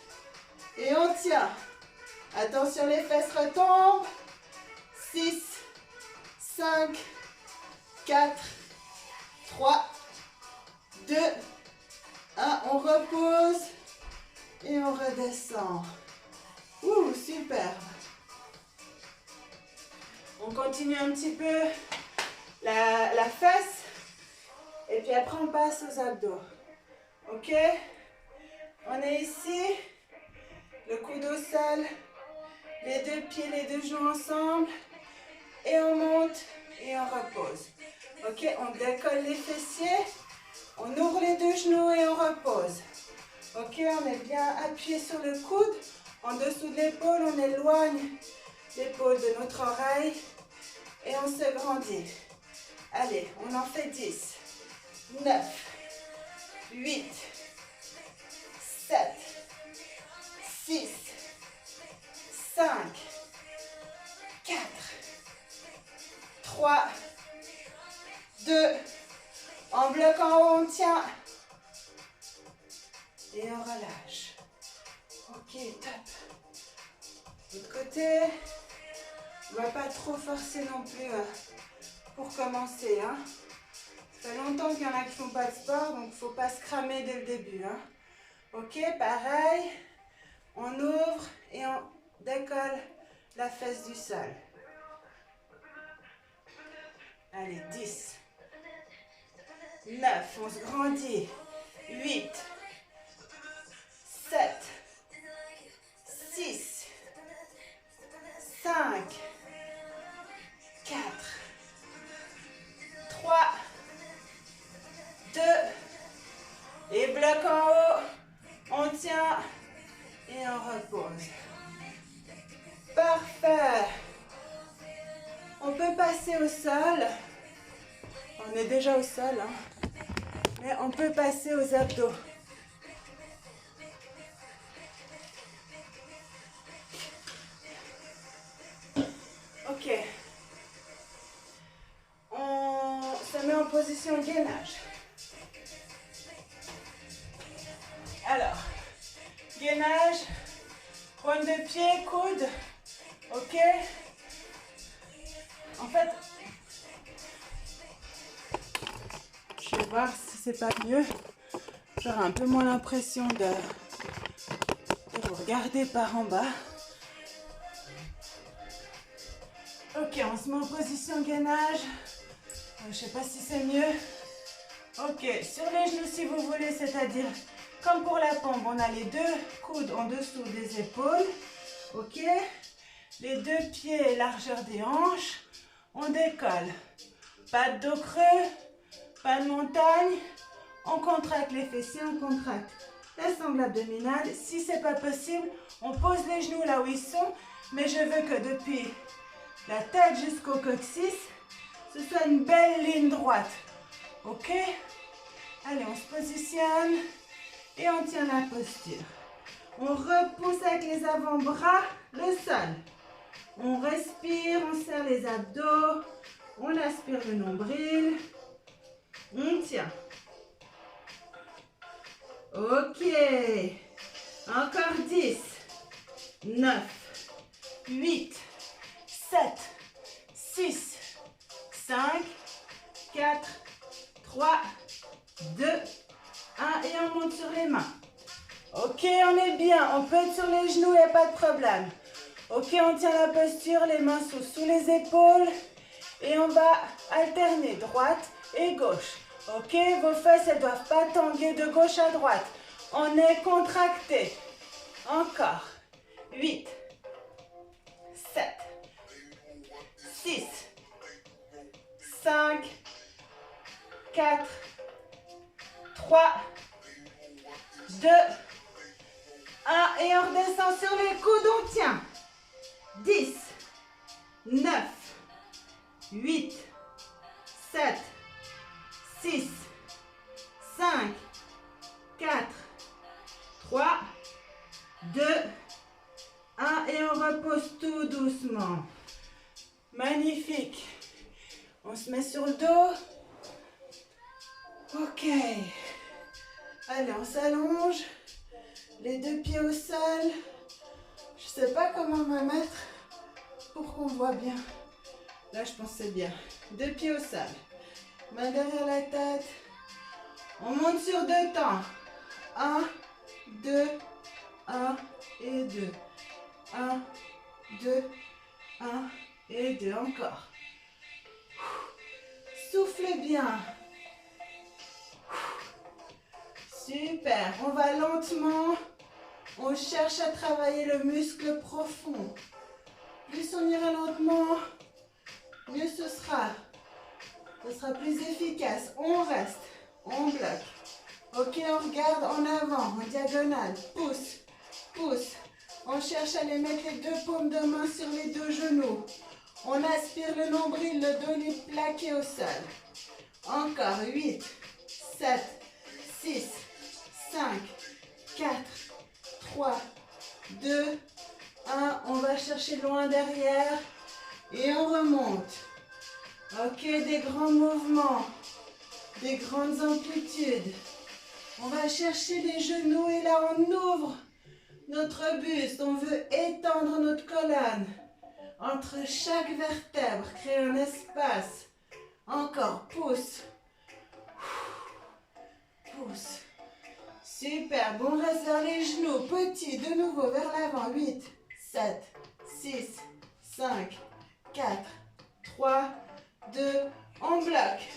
Et on tient. Attention, les fesses retombent. 6, 5, 4, 3, 2, 1. On repose. Et on redescend. Ouh, superbe. On continue un petit peu la fesse. Et puis après, on passe aux abdos. Ok? On est ici. Le coude au sol. Les deux pieds, les deux genoux ensemble. Et on monte et on repose. Ok? On décolle les fessiers. On ouvre les deux genoux et on repose. Ok? On est bien appuyé sur le coude. En dessous de l'épaule, on éloigne l'épaule de notre oreille. Et on se grandit. Allez, on en fait 10, 9, 8, 7, 6, 5, 4, 3, 2, en bloc en haut, on tient. Et on relâche. Ok, top. L'autre côté. On ne va pas trop forcer non plus pour commencer. Hein. Ça fait longtemps qu'il y en a qui ne font pas de sport, donc il ne faut pas se cramer dès le début. Hein. Ok, pareil. On ouvre et on décolle la fesse du sol. Allez, 10. 9, on se grandit. 8. 7. 6. 5. 4, 3, 2, et bloc en haut, on tient et on repose. Parfait. On peut passer au sol. On est déjà au sol, hein. Mais on peut passer aux abdos. Ok. On se met en position gainage. Alors, gainage, pointe de pied, coude, ok. En fait, je vais voir si c'est pas mieux. J'aurai un peu moins l'impression de vous regarder par en bas. Ok, on se met en position gainage. Je ne sais pas si c'est mieux. Ok, sur les genoux si vous voulez, c'est-à-dire comme pour la pompe, on a les deux coudes en dessous des épaules. Ok, les deux pieds largeur des hanches. On décolle. Pas de dos creux, pas de montagne. On contracte les fessiers, on contracte la sangle abdominale. Si ce n'est pas possible, on pose les genoux là où ils sont. Mais je veux que depuis la tête jusqu'au coccyx, ce soit une belle ligne droite. Ok? Allez, on se positionne et on tient la posture. On repousse avec les avant-bras le sol. On respire, on serre les abdos, on aspire le nombril. On tient. Ok. Encore 10, 9, 8, 7, 6, 5, 4, 3, 2, 1 et on monte sur les mains. Ok, on est bien. On peut être sur les genoux, il n'y a pas de problème. Ok, on tient la posture, les mains sous les épaules. Et on va alterner droite et gauche. Ok, vos fesses, elles ne doivent pas tanguer de gauche à droite. On est contracté. Encore. 8, 7, 6, 5, 4, 3, 2, 1. Et on redescend sur les coudes, on tient. 10, 9, 8, 7, 6, 5, 4, 3, 2, 1 et on repose tout doucement. Magnifique. On se met sur le dos. Ok. Allez, on s'allonge. Les deux pieds au sol. Je ne sais pas comment me mettre pour qu'on voit bien. Là, je pense que c'est bien. Deux pieds au sol. Main derrière la tête. On monte sur 2 temps. 1, 2, 1 et 2. 1, 2, 1 et 2. Encore. Soufflez bien. Super. On va lentement. On cherche à travailler le muscle profond. Plus on ira lentement, mieux ce sera. Ce sera plus efficace. On reste. On bloque. Ok, on regarde en avant, en diagonale. Pousse. Pousse. On cherche à les mettre les deux paumes de main sur les deux genoux. On aspire le nombril, le dos est plaqué au sol. Encore. 8, 7, 6, 5, 4, 3, 2, 1. On va chercher loin derrière. Et on remonte. Ok, des grands mouvements. Des grandes amplitudes. On va chercher les genoux et là on ouvre notre buste. On veut étendre notre colonne. Entre chaque vertèbre, créer un espace. Encore, pousse. Pousse. Super, bon, on reste vers les genoux. Petit, de nouveau, vers l'avant. 8, 7, 6, 5, 4, 3, 2, on bloque.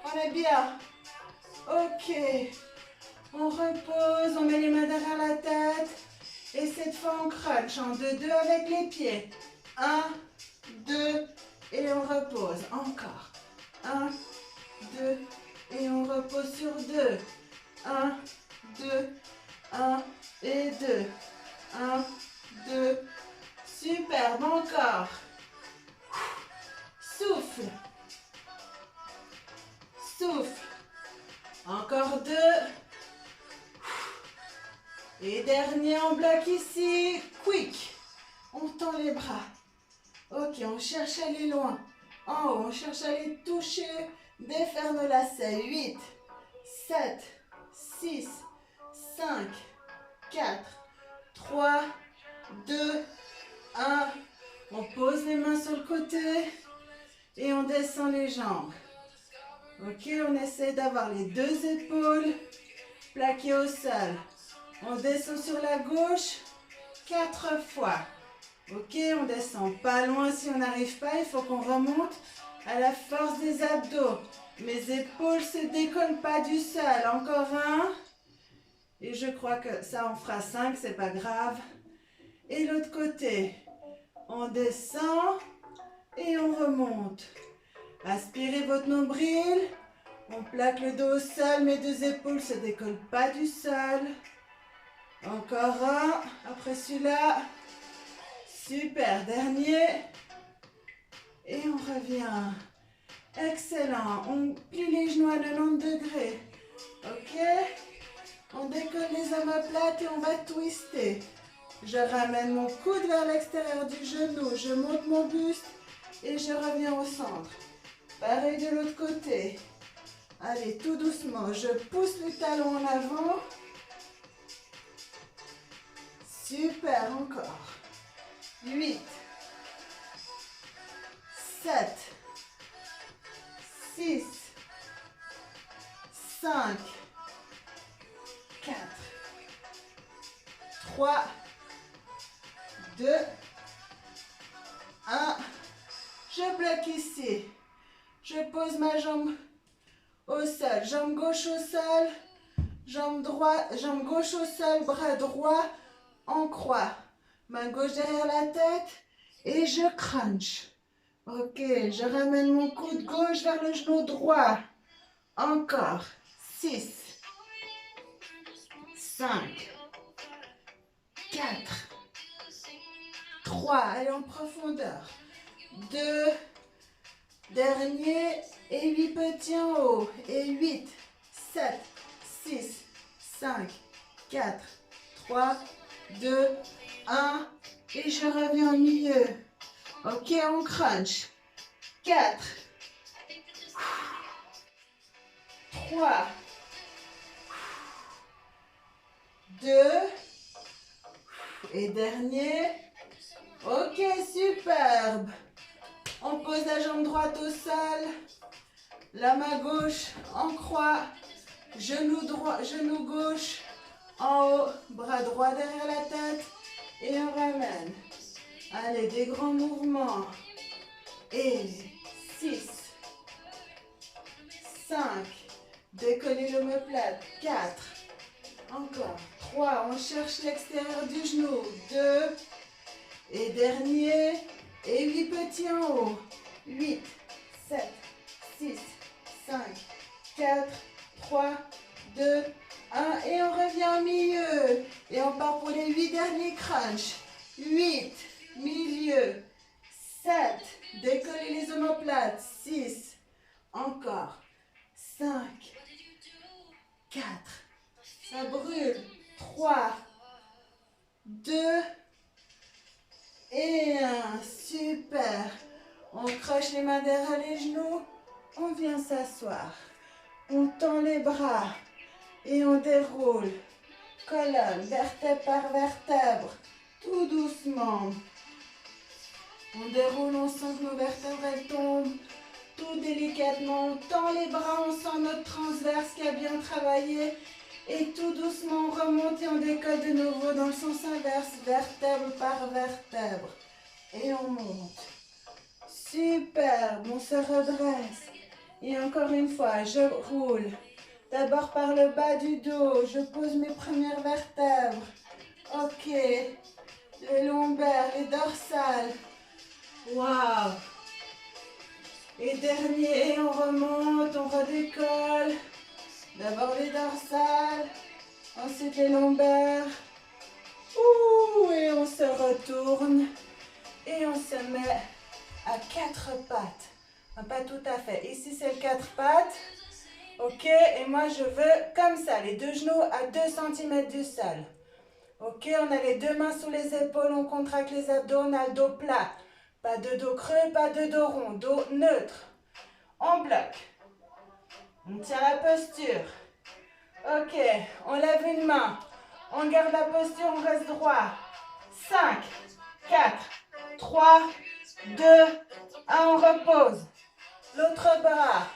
On est bien. Ok. On repose, on met les mains derrière la tête. Et cette fois, on crunch en 2-2 avec les pieds. 1, 2, et on repose. Encore. 1, 2, et on repose sur 2. 1, 2, 1 et 2. 1, 2. Superbe, encore. Souffle. Souffle. Encore 2. Et dernier, on bloque ici. Quick. On tend les bras. Ok, on cherche à aller loin. En haut, on cherche à les toucher. Défaire nos lacets. 8, 7, 6, 5, 4, 3, 2, 1. On pose les mains sur le côté. Et on descend les jambes. Ok, on essaie d'avoir les deux épaules plaquées au sol. On descend sur la gauche 4 fois. Ok, on descend pas loin si on n'arrive pas. Il faut qu'on remonte à la force des abdos. Mes épaules se décollent pas du sol. Encore un. Et je crois que ça en fera 5, c'est pas grave. Et l'autre côté. On descend et on remonte. Aspirez votre nombril. On plaque le dos au sol. Mes deux épaules ne se décollent pas du sol. Encore un. Après celui-là. Super. Dernier. Et on revient. Excellent. On plie les genoux à 90 degrés. Ok. On décolle les omoplates et on va twister. Je ramène mon coude vers l'extérieur du genou. Je monte mon buste et je reviens au centre. Pareil de l'autre côté. Allez, tout doucement. Je pousse le talon en avant. Super, encore. 8, 7, 6, 5, 4, 3, 2, 1. Je bloque ici. Je pose ma jambe au sol. Jambe gauche au sol. Jambe gauche au sol. Bras droit en croix. Main gauche derrière la tête. Et je crunch. Ok, je ramène mon coude gauche vers le genou droit. Encore. 6, 5, 4, 3. Allez en profondeur. 2. Dernier. Et 8 petits en haut. Et 8, 7, 6, 5, 4, 3, 2, 1. Et je reviens au milieu. Ok, on crunch. 4, 3, 2. Et dernier. Ok, superbe. On pose la jambe droite au sol. La main gauche en croix. Genou droit, genou gauche en haut. Bras droit derrière la tête. Et on ramène. Allez, des grands mouvements. Et 6, 5. Décollez l'omoplate. 4. Encore. 3. On cherche l'extérieur du genou. 2. Et dernier. Et 8 petits en haut. 8, 7, 6, 5, 4, 3, 2, 1. Et on revient au milieu. Et on part pour les 8 derniers crunchs. 8, milieu. 7, décollez les omoplates. 6, encore. 5, 4, ça brûle. 3, 2, et 1. Super. On croche les mains derrière les genoux. On vient s'asseoir. On tend les bras. Et on déroule. Colonne, vertèbre par vertèbre. Tout doucement. On déroule, on sent que nos vertèbres elles tombent. Tout délicatement. On tend les bras, on sent notre transverse qui a bien travaillé. Et tout doucement, on remonte et on décolle de nouveau dans le sens inverse, vertèbre par vertèbre. Et on monte. Super, on se redresse. Et encore une fois, je roule. D'abord par le bas du dos, je pose mes premières vertèbres. Ok, les lombaires, les dorsales. Waouh. Et dernier, on remonte, on redécolle. D'abord les dorsales, ensuite les lombaires. Ouh, et on se retourne. Et on se met à 4 pattes. Enfin, pas tout à fait. Ici, c'est le 4 pattes. Ok, et moi, je veux comme ça, les deux genoux à 2 cm du sol. Ok, on a les deux mains sous les épaules, on contracte les abdos, on a le dos plat. Pas de dos creux, pas de dos rond, dos neutre. On bloque. On tient la posture. Ok, on lève une main. On garde la posture, on reste droit. 5, 4, 3, 2, 1, on repose. L'autre bras.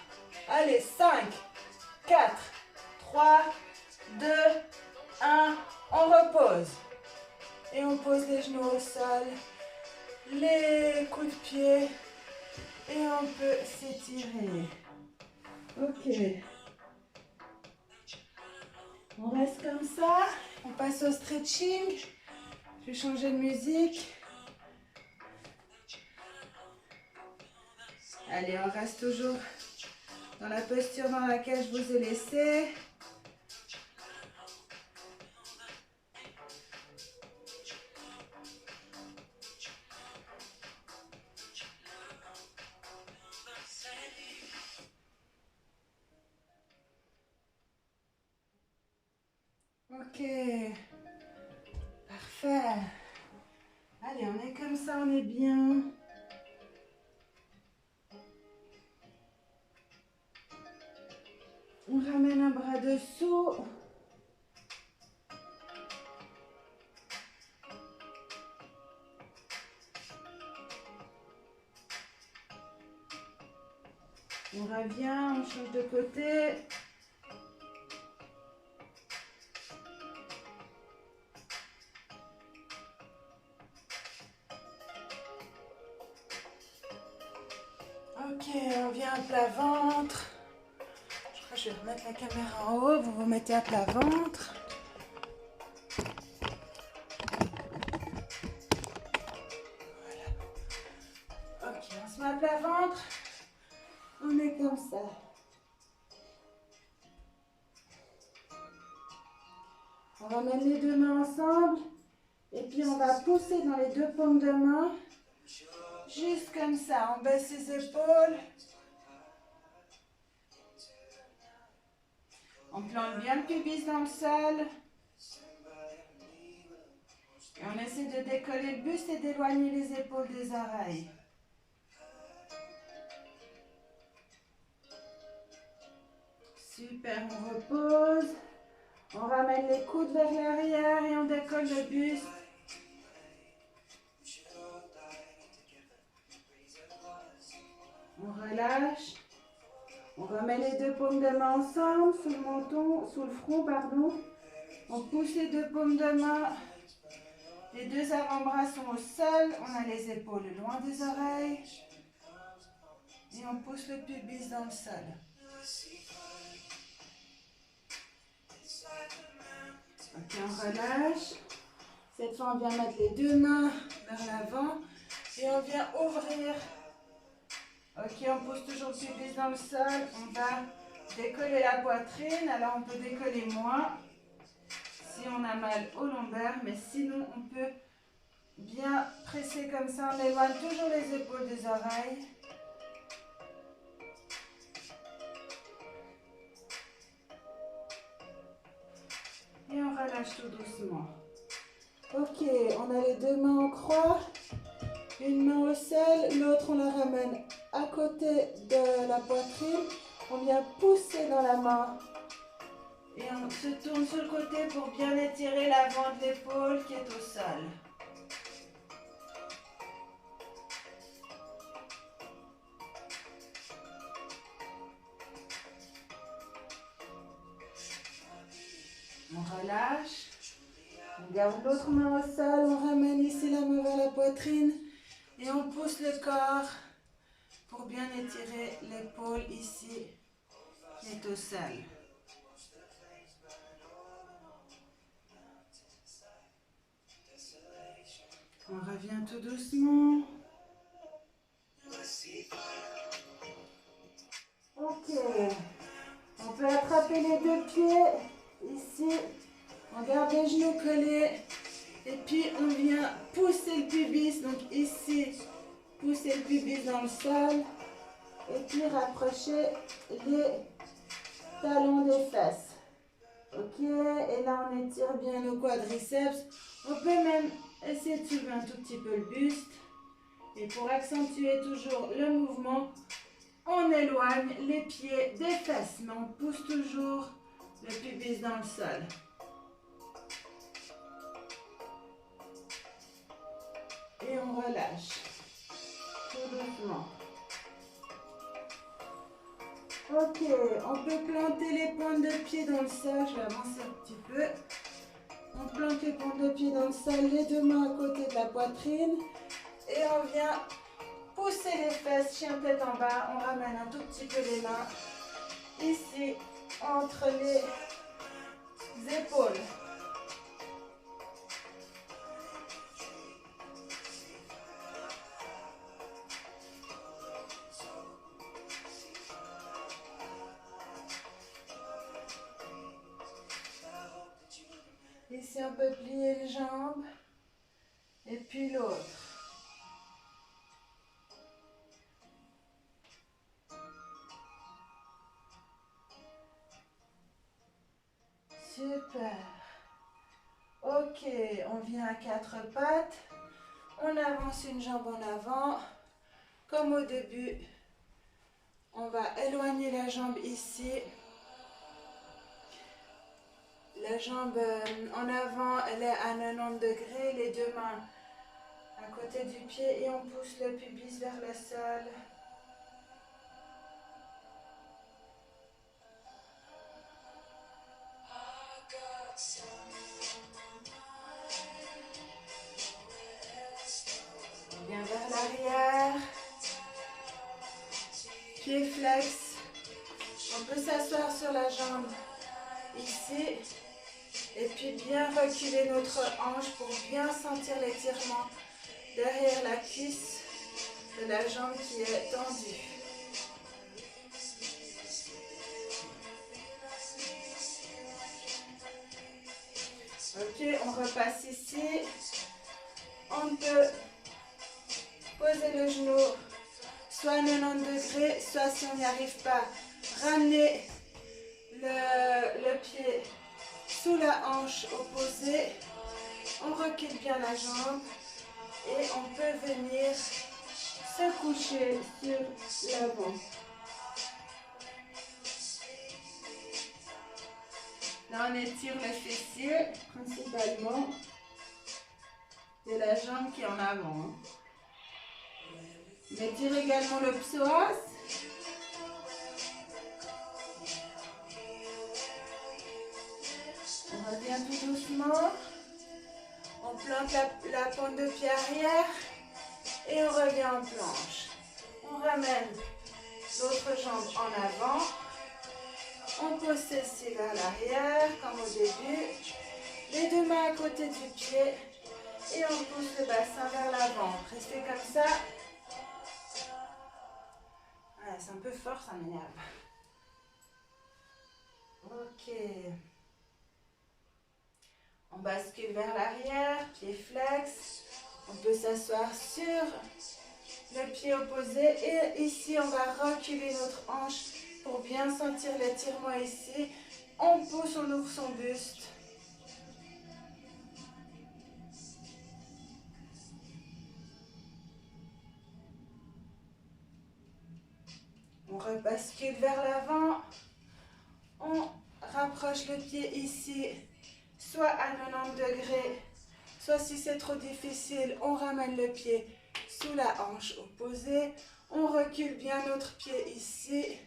Allez, 5, 4, 3, 2, 1, on repose. Et on pose les genoux au sol, les coups de pied. Et on peut s'étirer. Ok. On reste comme ça. On passe au stretching. Je vais changer de musique. Allez, on reste toujours dans la posture dans laquelle je vous ai laissé. Ok. Parfait. Allez, on est comme ça, on est bien. On ramène un bras dessous. On revient, on change de côté. on vient à plat ventre. Je crois que je vais remettre la caméra en haut. Vous vous mettez à plat ventre. Voilà. Ok, on se met à plat ventre. On est comme ça. On ramène les deux mains ensemble. Et puis on va pousser dans les deux paumes de main. Juste comme ça. On baisse les épaules. On plante bien le pubis dans le sol. Et on essaie de décoller le buste et d'éloigner les épaules des oreilles. Super, on repose. On ramène les coudes vers l'arrière et on décolle le buste. On relâche. On remet les deux paumes de main ensemble, sous le menton, sous le front, pardon. On pousse les deux paumes de main. Les deux avant-bras sont au sol. On a les épaules loin des oreilles. Et on pousse le pubis dans le sol. Ok, on relâche. Cette fois, on vient mettre les deux mains vers l'avant. Et on vient ouvrir. Ok, on pousse toujours le pubis dans le sol. On va décoller la poitrine. Alors, on peut décoller moins si on a mal au lombaire. Mais sinon, on peut bien presser comme ça. On éloigne toujours les épaules des oreilles. Et on relâche tout doucement. Ok, on a les deux mains en croix. Une main au sol, l'autre on la ramène à côté de la poitrine. On vient pousser dans la main. Et on se tourne sur le côté pour bien étirer l'avant de l'épaule qui est au sol. On relâche. On garde l'autre main au sol. On ramène ici la main vers la poitrine. Et on pousse le corps pour bien étirer l'épaule ici qui est au sol. On revient tout doucement. Ok. On peut attraper les deux pieds ici. On garde les genoux collés. Et puis on vient pousser le pubis. Donc ici, pousser le pubis dans le sol. Et puis rapprocher les talons des fesses. Ok. Et là on étire bien nos quadriceps. On peut même essayer de soulever un tout petit peu le buste. Et pour accentuer toujours le mouvement, on éloigne les pieds des fesses, mais on pousse toujours le pubis dans le sol. Et on relâche. Tout doucement. Ok, on peut planter les pointes de pied dans le sol. Je vais avancer un petit peu. On plante les pointes de pied dans le sol, les deux mains à côté de la poitrine. Et on vient pousser les fesses, chien tête en bas. On ramène un tout petit peu les mains ici, entre les épaules. Ici, on peut plier les jambes. Et puis l'autre. Super. Ok, on vient à quatre pattes. On avance une jambe en avant. Comme au début, on va éloigner la jambe ici. La jambe en avant, elle est à 90 degrés. Les deux mains à côté du pied et on pousse le pubis vers le sol. On vient vers l'arrière. Pied flex. On peut s'asseoir sur la jambe ici. Et puis bien reculer notre hanche pour bien sentir l'étirement derrière la cuisse de la jambe qui est tendue. Ok, on repasse ici. On peut poser le genou soit à 90 degrés, soit si on n'y arrive pas, ramener le pied sous la hanche opposée. On recule bien la jambe et on peut venir se coucher sur l'avant. Là, on étire le fessier principalement. C'est la jambe qui est en avant. On étire également le psoas. On revient tout doucement. On plante la pointe de pied arrière et on revient en planche. On ramène l'autre jambe en avant. On pose celle-ci vers l'arrière, comme au début. Les deux mains à côté du pied. Et on pousse le bassin vers l'avant. Restez comme ça. Ouais, c'est un peu fort, ça m'énerve. Ok. On bascule vers l'arrière, pied flex. On peut s'asseoir sur le pied opposé. Et ici, on va reculer notre hanche pour bien sentir l'étirement ici. On pousse, on ouvre son buste. On rebascule vers l'avant. On rapproche le pied ici, soit à 90 degrés, soit si c'est trop difficile, on ramène le pied sous la hanche opposée. On recule bien notre pied ici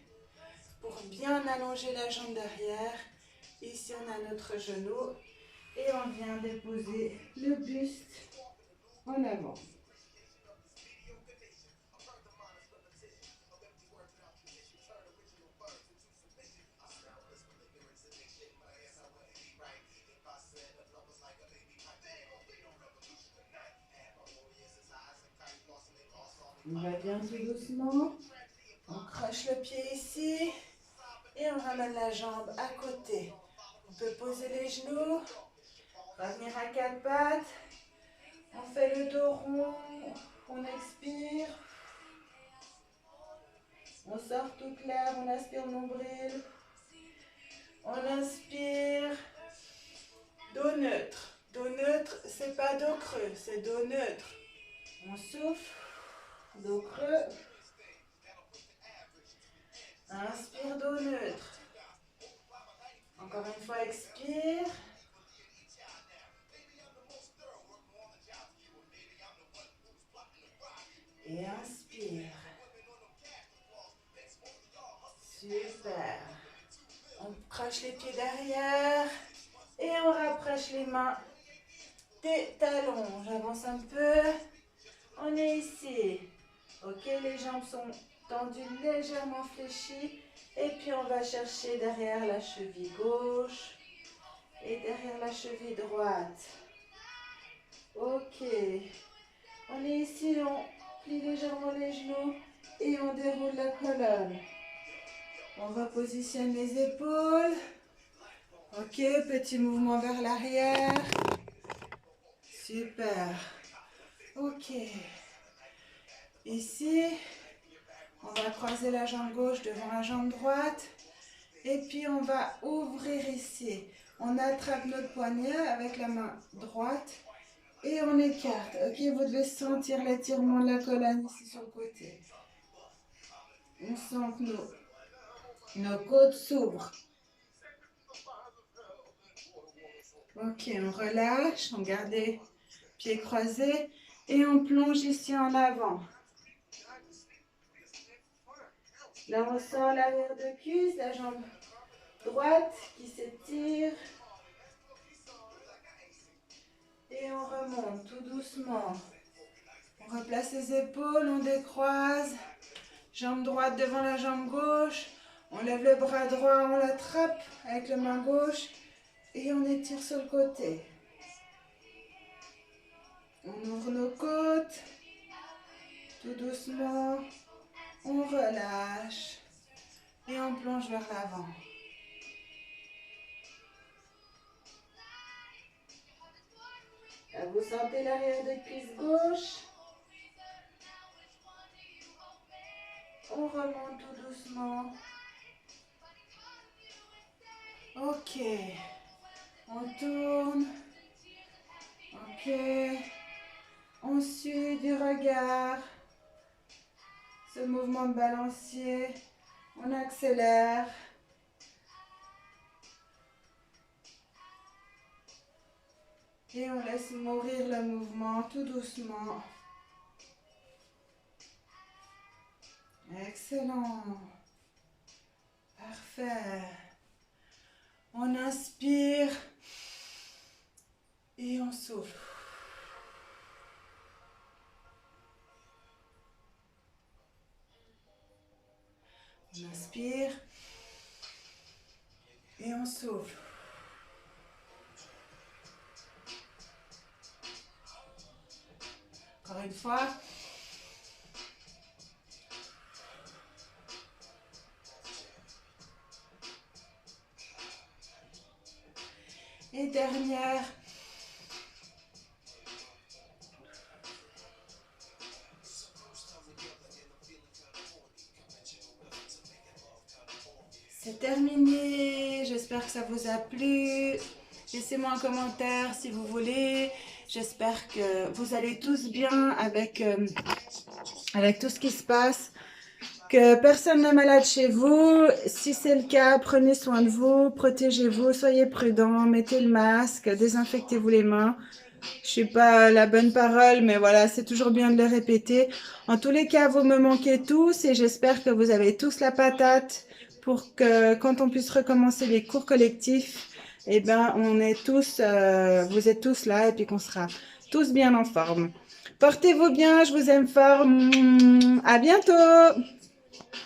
pour bien allonger la jambe derrière. Ici, on a notre genou et on vient déposer le buste en avant. On revient tout doucement. On croche le pied ici et on ramène la jambe à côté. On peut poser les genoux, revenir à quatre pattes. On fait le dos rond, on expire. On sort toute l'air, on aspire le nombril. On inspire. Dos neutre. Dos neutre, c'est pas dos creux, c'est dos neutre. On souffle. Dos creux. Inspire, dos neutre. Encore une fois, expire. Et inspire. Super. On croche les pieds derrière. Et on rapproche les mains des talons. J'avance un peu. On est ici. Ok, les jambes sont tendues, légèrement fléchies. Et puis on va chercher derrière la cheville gauche et derrière la cheville droite. Ok. On est ici, on plie légèrement les genoux et on déroule la colonne. On repositionne les épaules. Ok, petit mouvement vers l'arrière. Super. Ok. Ici, on va croiser la jambe gauche devant la jambe droite. Et puis on va ouvrir ici. On attrape notre poignet avec la main droite. Et on écarte. Ok, vous devez sentir l'étirement de la colonne ici sur le côté. On sent que nos côtes s'ouvrent. Ok, on relâche, on garde les pieds croisés et on plonge ici en avant. Là, on sent l'arrière de cuisse, la jambe droite qui s'étire. Et on remonte tout doucement. On replace les épaules, on décroise. Jambe droite devant la jambe gauche. On lève le bras droit, on l'attrape avec la main gauche et on étire sur le côté. On ouvre nos côtes, tout doucement, on relâche et on plonge vers l'avant. Là, vous sentez l'arrière de cuisse gauche. On remonte tout doucement. Ok. On tourne. Ok. On suit du regard. Ce mouvement de balancier. On accélère. Et on laisse mourir le mouvement tout doucement. Excellent. Parfait. On inspire et on souffle. On inspire et on souffle. Encore une fois. Et dernière. C'est terminé. J'espère que ça vous a plu. Laissez-moi un commentaire si vous voulez. J'espère que vous allez tous bien avec tout ce qui se passe. Que personne n'est malade chez vous. Si c'est le cas, prenez soin de vous, protégez-vous, soyez prudents, mettez le masque, désinfectez-vous les mains. Je suis pas la bonne parole, mais voilà, c'est toujours bien de le répéter. En tous les cas, vous me manquez tous et j'espère que vous avez tous la patate pour que quand on puisse recommencer les cours collectifs, eh ben, on est tous, vous êtes tous là et puis qu'on sera tous bien en forme. Portez-vous bien, je vous aime fort. À bientôt!